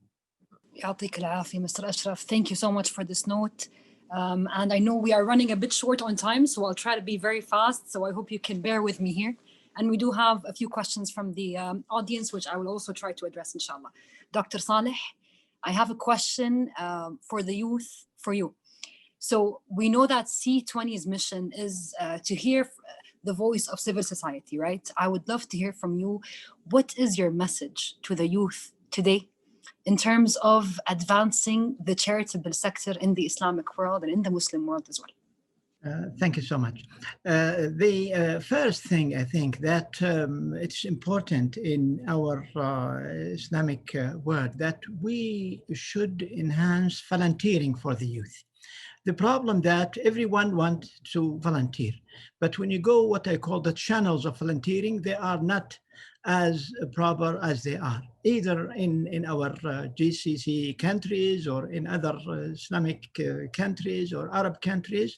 يعطيك العافية, Mr. Ashraf. Thank you so much for this note. And I know we are running a bit short on time, so I'll try to be very fast. So I hope you can bear with me here. And we do have a few questions from the audience, which I will also try to address, inshallah. Dr. Saleh, I have a question for the youth, for you. So we know that C20's mission is to hear the voice of civil society, right? I would love to hear from you. What is your message to the youth today in terms of advancing the charitable sector in the Islamic world and in the Muslim world as well? Thank you so much. The first thing, I think that it's important in our Islamic world that we should enhance volunteering for the youth. The problem that everyone wants to volunteer, but when you go what I call the channels of volunteering, they are not as proper as they are, either in our GCC countries or in other Islamic countries or Arab countries.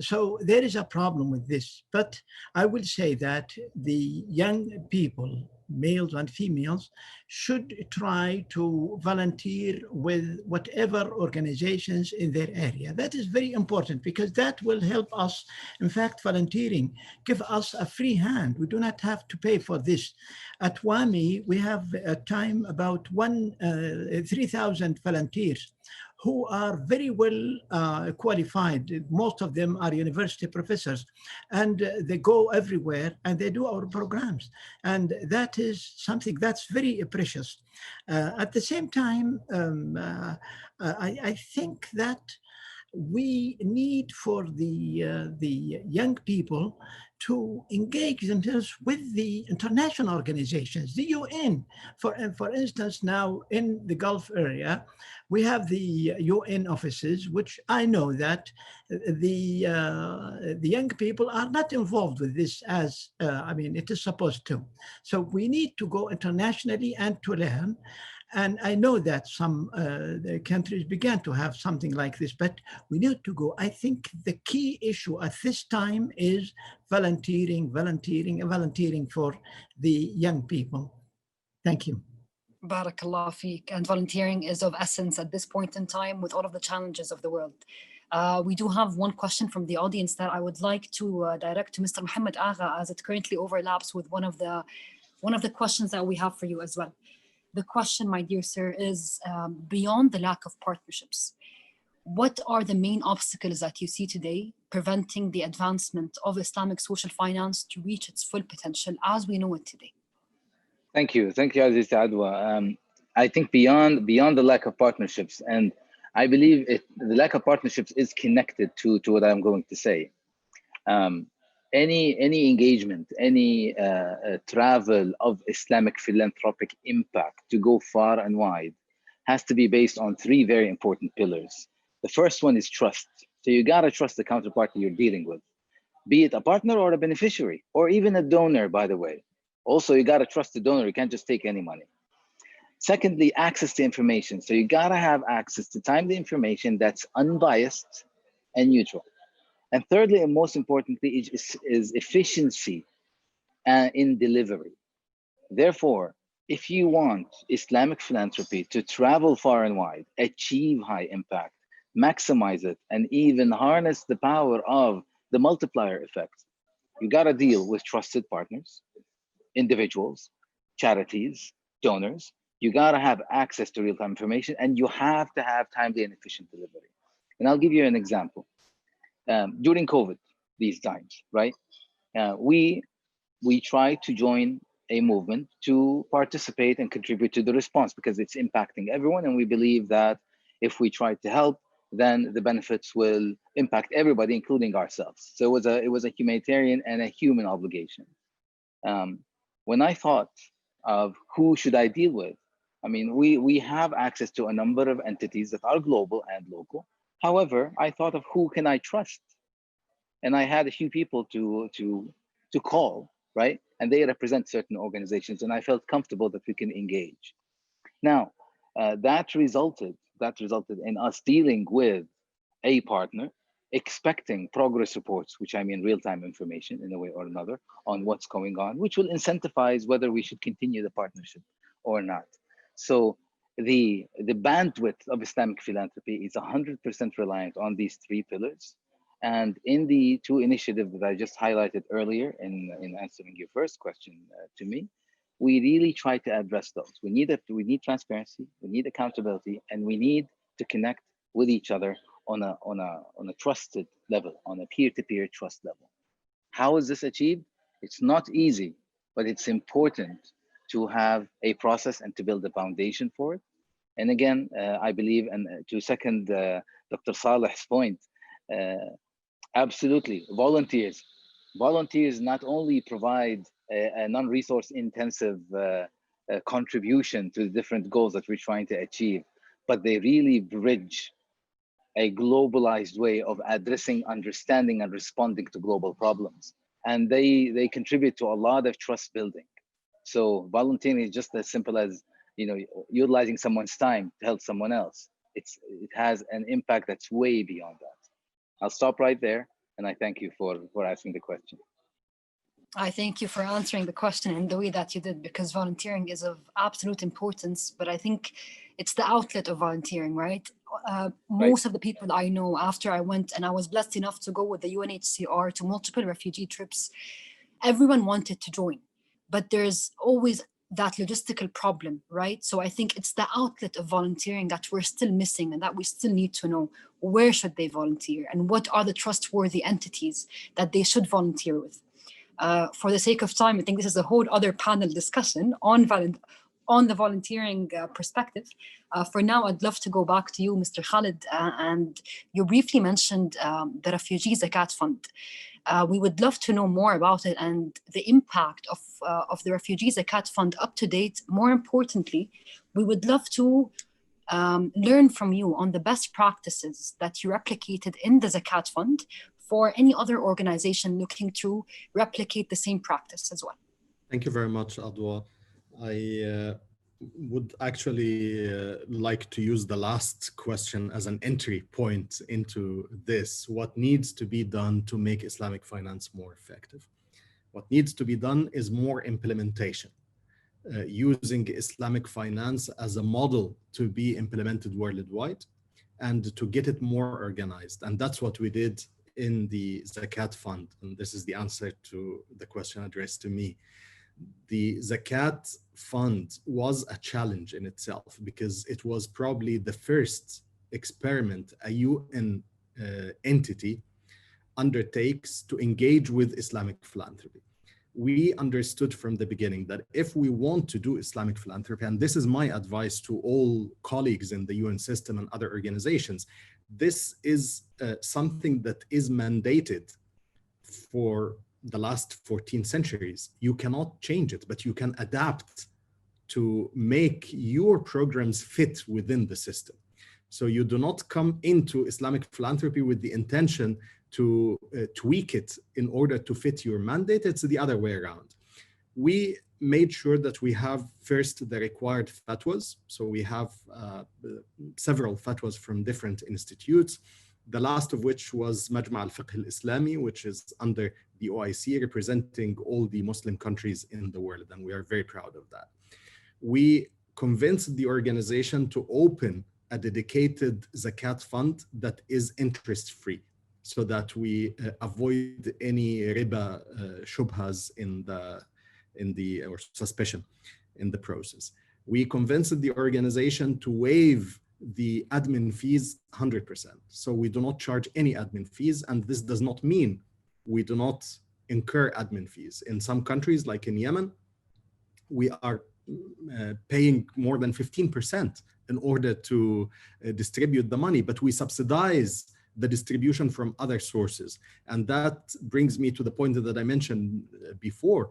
So there is a problem with this, but I will say that the young people, males and females, should try to volunteer with whatever organizations in their area. That is very important because that will help us. In fact, volunteering give us a free hand. We do not have to pay for this. At WAMI, we have a time about 3,000 volunteers who are very well qualified. Most of them are university professors, and they go everywhere and they do our programs. And that is something that's very precious. At the same time, I think that we need for the young people to engage themselves with the international organizations, the UN. For instance, now in the Gulf area, we have the UN offices, which I know that the young people are not involved with this as, I mean, it is supposed to. So we need to go internationally and to learn. And I know that some the countries began to have something like this, but we need to go. I think the key issue at this time is volunteering for the young people. Thank you. Barakallah feek. And volunteering is of essence at this point in time with all of the challenges of the world. We do have one question from the audience that I would like to direct to Mr. Muhammad Agha, as it currently overlaps with one of the questions that we have for you as well. The question, my dear sir, is beyond the lack of partnerships, what are the main obstacles that you see today preventing the advancement of Islamic social finance to reach its full potential as we know it today? Thank you, Aziz Adwa. I think beyond the lack of partnerships, and I believe the lack of partnerships is connected to what I'm going to say. Any engagement, any travel of Islamic philanthropic impact to go far and wide has to be based on three very important pillars. The first one is trust. So you gotta trust the counterparty you're dealing with, be it a partner or a beneficiary, or even a donor, by the way. Also, you gotta trust the donor, you can't just take any money. Secondly, access to information. So you gotta have access to timely information that's unbiased and neutral. And thirdly, and most importantly, is efficiency in delivery. Therefore, if you want Islamic philanthropy to travel far and wide, achieve high impact, maximize it, and even harness the power of the multiplier effect, you gotta deal with trusted partners, individuals, charities, donors. You gotta have access to real-time information, and you have to have timely and efficient delivery. And I'll give you an example. During COVID, these times, right? We try to join a movement to participate and contribute to the response because it's impacting everyone, and we believe that if we try to help, then the benefits will impact everybody, including ourselves. So it was a humanitarian and a human obligation. When I thought of who should I deal with, I mean, we have access to a number of entities that are global and local. However, I thought of who can I trust? And I had a few people to call, right? And they represent certain organizations, and I felt comfortable that we can engage. Now, that resulted in us dealing with a partner, expecting progress reports, which I mean real-time information in a way or another on what's going on, which will incentivize whether we should continue the partnership or not. So the bandwidth of Islamic philanthropy is 100% reliant on these three pillars. And in the two initiatives that I just highlighted earlier in answering your first question to me, we really try to address those. We need transparency, we need accountability, and we need to connect with each other on a trusted level, on a peer-to-peer trust level. How is this achieved? It's not easy, but it's important to have a process and to build a foundation for it. And again, I believe, and to second Dr. Saleh's point, absolutely, volunteers not only provide a non-resource intensive contribution to the different goals that we're trying to achieve, but they really bridge a globalized way of addressing, understanding, and responding to global problems. And they contribute to a lot of trust building. So volunteering is just as simple as, you know, utilizing someone's time to help someone else. It has an impact that's way beyond that. I'll stop right there, and I thank you for asking the question. I thank you for answering the question in the way that you did, because volunteering is of absolute importance, but I think it's the outlet of volunteering, right? Most of the people I know, after I went, and I was blessed enough to go with the UNHCR to multiple refugee trips, everyone wanted to join, but there's always that logistical problem, right? So I think it's the outlet of volunteering that we're still missing, and that we still need to know where should they volunteer and what are the trustworthy entities that they should volunteer with. For the sake of time, I think this is a whole other panel discussion on on the volunteering perspective. For now, I'd love to go back to you, Mr. Khalid, and you briefly mentioned the Refugee Zakat Fund. We would love to know more about it and the impact of the Refugee Zakat Fund up to date. More importantly, we would love to learn from you on the best practices that you replicated in the Zakat Fund for any other organization looking to replicate the same practice as well. Thank you very much, Adwa. I would actually like to use the last question as an entry point into this. What needs to be done to make Islamic finance more effective? What needs to be done is more implementation, using Islamic finance as a model to be implemented worldwide and to get it more organized. And that's what we did in the Zakat Fund. And this is the answer to the question addressed to me. The Zakat Fund was a challenge in itself because it was probably the first experiment a UN entity undertakes to engage with Islamic philanthropy. We understood from the beginning that if we want to do Islamic philanthropy, and this is my advice to all colleagues in the UN system and other organizations, this is something that is mandated for the last 14 centuries. You cannot change it, but you can adapt to make your programs fit within the system. So you do not come into Islamic philanthropy with the intention to tweak it in order to fit your mandate. It's the other way around. We made sure that we have first the required fatwas. So we have several fatwas from different institutes, the last of which was Majma' al-Fiqh al-Islami, which is under the OIC, representing all the Muslim countries in the world, and we are very proud of that. We convinced the organization to open a dedicated Zakat fund that is interest-free, so that we avoid any riba shubhas or suspicion in the process. We convinced the organization to waive the admin fees 100%. So we do not charge any admin fees, and this does not mean we do not incur admin fees. In some countries, like in Yemen, we are paying more than 15% in order to distribute the money, but we subsidize the distribution from other sources. And that brings me to the point that I mentioned before.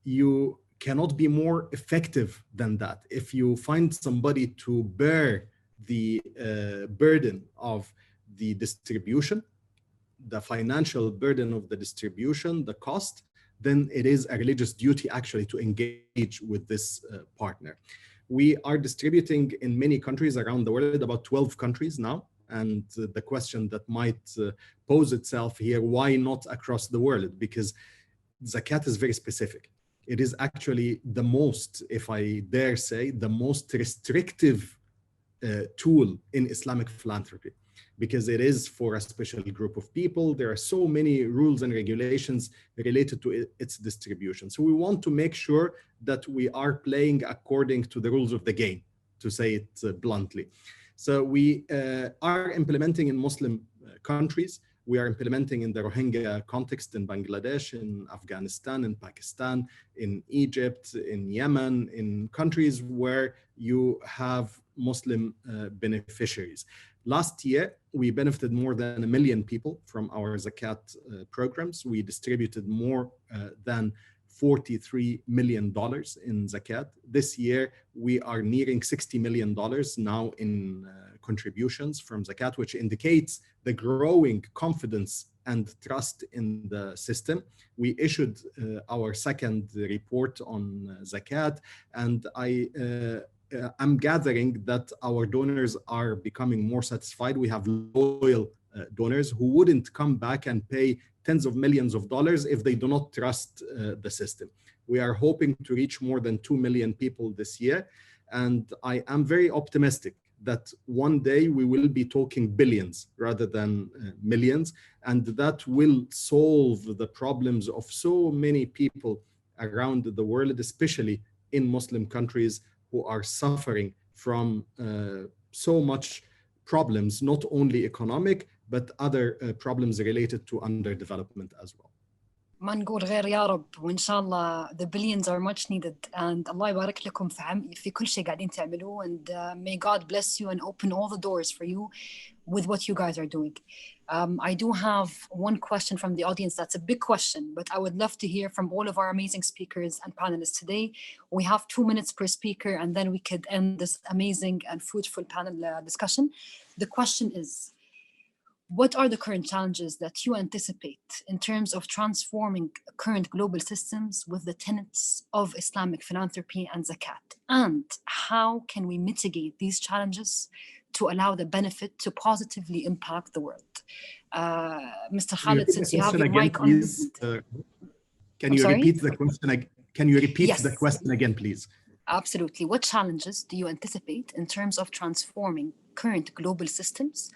You cannot be more effective than that. If you find somebody to bear the burden of the distribution, the financial burden of the distribution, the cost, then it is a religious duty actually to engage with this partner. We are distributing in many countries around the world, about 12 countries now. And the question that might pose itself here, why not across the world? Because Zakat is very specific. It is actually the most, if I dare say, the most restrictive tool in Islamic philanthropy, because it is for a special group of people. There are so many rules and regulations related to its distribution. So we want to make sure that we are playing according to the rules of the game, to say it bluntly. So we are implementing in Muslim countries. We are implementing in the Rohingya context in Bangladesh, in Afghanistan, in Pakistan, in Egypt, in Yemen, in countries where you have Muslim beneficiaries. Last year, we benefited more than 1 million people from our Zakat programs. We distributed more than $43 million in Zakat. This year, we are nearing $60 million now in contributions from Zakat, which indicates the growing confidence and trust in the system. We issued our second report on Zakat, and I'm gathering that our donors are becoming more satisfied. We have loyal donors who wouldn't come back and pay tens of millions of dollars if they do not trust the system. We are hoping to reach more than 2 million people this year. And I am very optimistic that one day we will be talking billions rather than millions. And that will solve the problems of so many people around the world, especially in Muslim countries, who are suffering from so much problems, not only economic, but other problems related to underdevelopment as well. ما نقول غير يا رب، وإن شاء الله the billions are much needed, and الله يبارك لكم في كل شيء قاعدين تعملوه, and may God bless you and open all the doors for you with what you guys are doing. I do have one question from the audience that's a big question, but I would love to hear from all of our amazing speakers and panelists today. We have 2 minutes per speaker, and then we could end this amazing and fruitful panel discussion. The question is, what are the current challenges that you anticipate in terms of transforming current global systems with the tenets of Islamic philanthropy and zakat? And how can we mitigate these challenges to allow the benefit to positively impact the world? Mr. Khalid, since you have your mic on. Can you repeat the question? Can you repeat the question again, please? Absolutely. What challenges do you anticipate in terms of transforming current global systems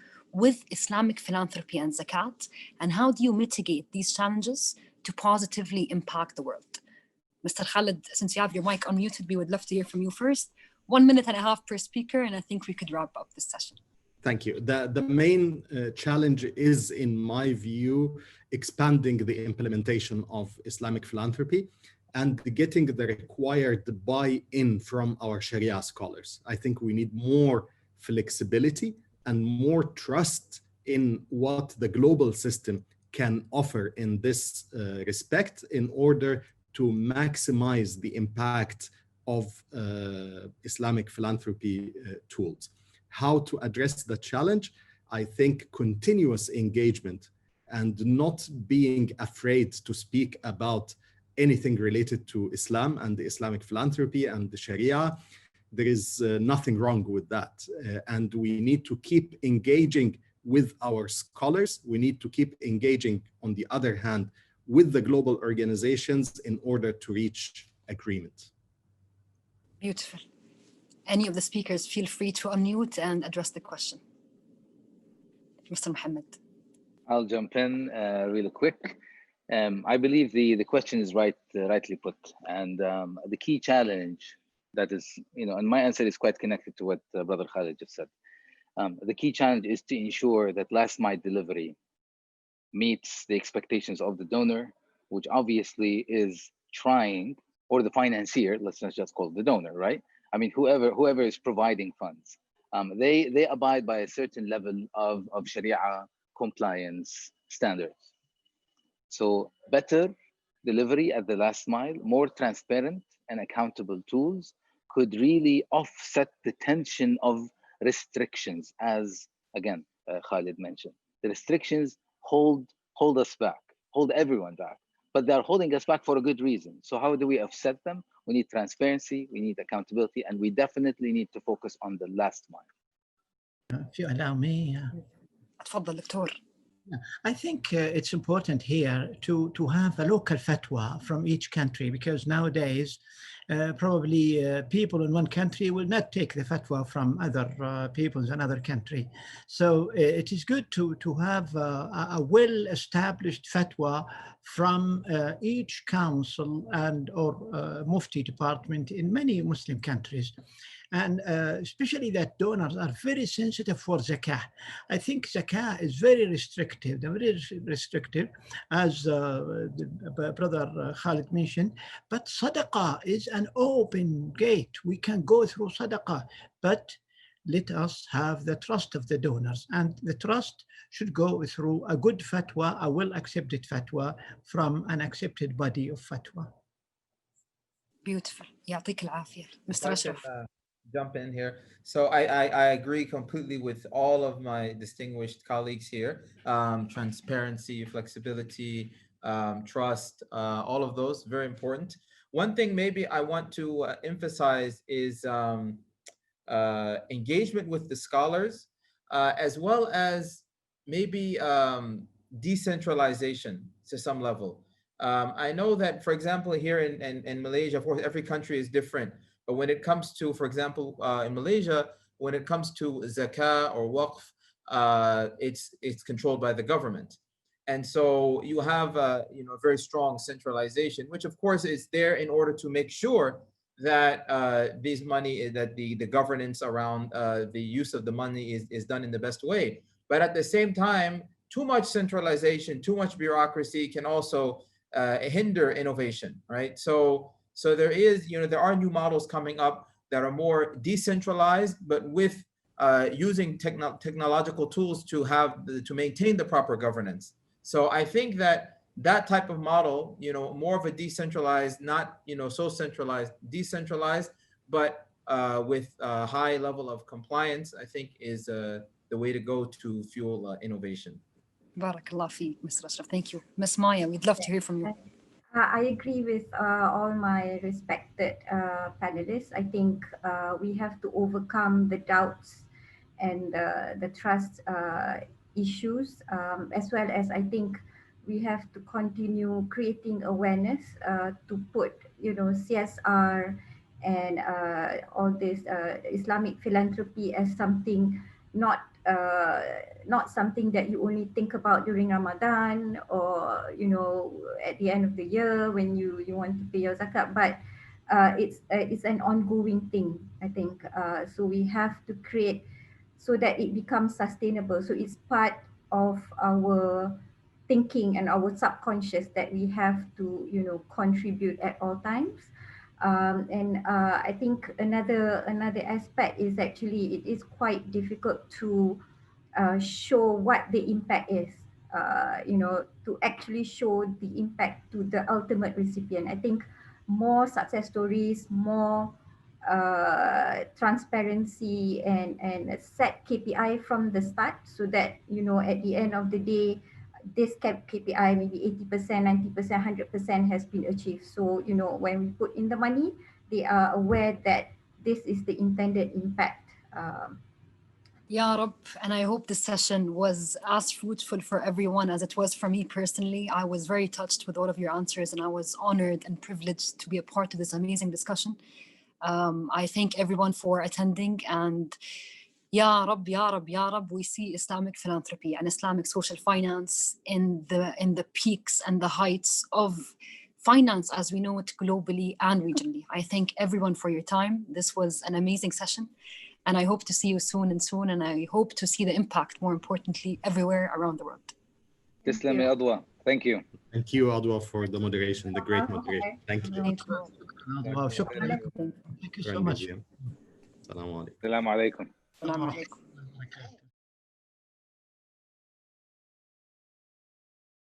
with Islamic philanthropy and zakat, and how do you mitigate these challenges to positively impact the world? Mr. Khalid, since you have your mic unmuted, we would love to hear from you first. 1.5 minutes per speaker, and I think we could wrap up this session. Thank you. The main challenge is, in my view, expanding the implementation of Islamic philanthropy and getting the required buy-in from our Sharia scholars. I think we need more flexibility and more trust in what the global system can offer in this respect in order to maximize the impact of Islamic philanthropy tools. How to address the challenge? I think continuous engagement and not being afraid to speak about anything related to Islam and the Islamic philanthropy and the Sharia. There is nothing wrong with that. And we need to keep engaging with our scholars. We need to keep engaging, on the other hand, with the global organizations in order to reach agreement. Beautiful. Any of the speakers, feel free to unmute and address the question. Mr. Mohammed. I'll jump in really quick. I believe the question is rightly put. And the key challenge that is, and my answer is quite connected to what Brother Khalid just said. The key challenge is to ensure that last mile delivery meets the expectations of the donor, which obviously is trying, or the financier, let's not just call it the donor, right? I mean, whoever is providing funds, they abide by a certain level of Sharia compliance standards. So better delivery at the last mile, more transparent and accountable tools could really offset the tension of restrictions, as again Khalid mentioned. The restrictions hold us back, hold everyone back, but they're holding us back for a good reason. So how do we offset them? We need transparency, we need accountability, and we definitely need to focus on the last mile. If you allow me. تفضل دكتور. I think it's important here to have a local fatwa from each country, because nowadays probably people in one country will not take the fatwa from other peoples in another country. So it is good to have a well-established fatwa from each council and or mufti department in many Muslim countries. And especially that donors are very sensitive for zakah. I think zakah is very restrictive, as Brother Khalid mentioned, but sadaqah is an open gate. We can go through sadaqah, but let us have the trust of the donors, and the trust should go through a good fatwa, a well-accepted fatwa from an accepted body of fatwa. Beautiful. يعطيك العافية. Mr. Ashraf. Jump in here. So I agree completely with all of my distinguished colleagues here. Transparency, flexibility, trust, all of those, very important. One thing maybe I want to emphasize is engagement with the scholars, as well as maybe decentralization to some level. I know that, for example, here in Malaysia, of course, every country is different. But when it comes to, for example, in Malaysia, when it comes to zakah or waqf, it's controlled by the government. And so you have a very strong centralization, which of course is there in order to make sure that the governance around the use of the money is done in the best way. But at the same time, too much centralization, too much bureaucracy can also hinder innovation, right? So there is, there are new models coming up that are more decentralized, but with using technological tools to maintain the proper governance. So I think that type of model, more of a decentralized, not so centralized, decentralized, but with a high level of compliance, I think is the way to go to fuel innovation. Barakallah fi, Mr. Ashraf. Thank you. Ms. Maya, we'd love to hear from you. I agree with all my respected panelists. I think we have to overcome the doubts and the trust issues, as well as I think we have to continue creating awareness to put, CSR and all this Islamic philanthropy as something not something that you only think about during Ramadan or at the end of the year when you want to pay your zakat, but it's an ongoing thing, I think. So we have to create so that it becomes sustainable. So it's part of our thinking and our subconscious that we have to contribute at all times. And I think another aspect is actually it is quite difficult to show what the impact is, to actually show the impact to the ultimate recipient. I think more success stories, more transparency and set KPI from the start, so that at the end of the day this KPI maybe 80%, 90%, 100% has been achieved. So when we put in the money, they are aware that this is the intended impact. Ya Rab, and I hope this session was as fruitful for everyone as it was for me personally. I was very touched with all of your answers, and I was honored and privileged to be a part of this amazing discussion. I thank everyone for attending, and Ya Rab, Ya Rab, Ya Rab, we see Islamic philanthropy and Islamic social finance in the peaks and the heights of finance as we know it globally and regionally. I thank everyone for your time. This was an amazing session. And I hope to see you soon, and I hope to see the impact, more importantly, everywhere around the world. Tislam ya Adwa. Thank you. Thank you, Adwa, for the moderation, the great moderation. Thank you. Thank you. Thank you so much. Salam alaikum. Salam alaikum. Assalamu alaikum.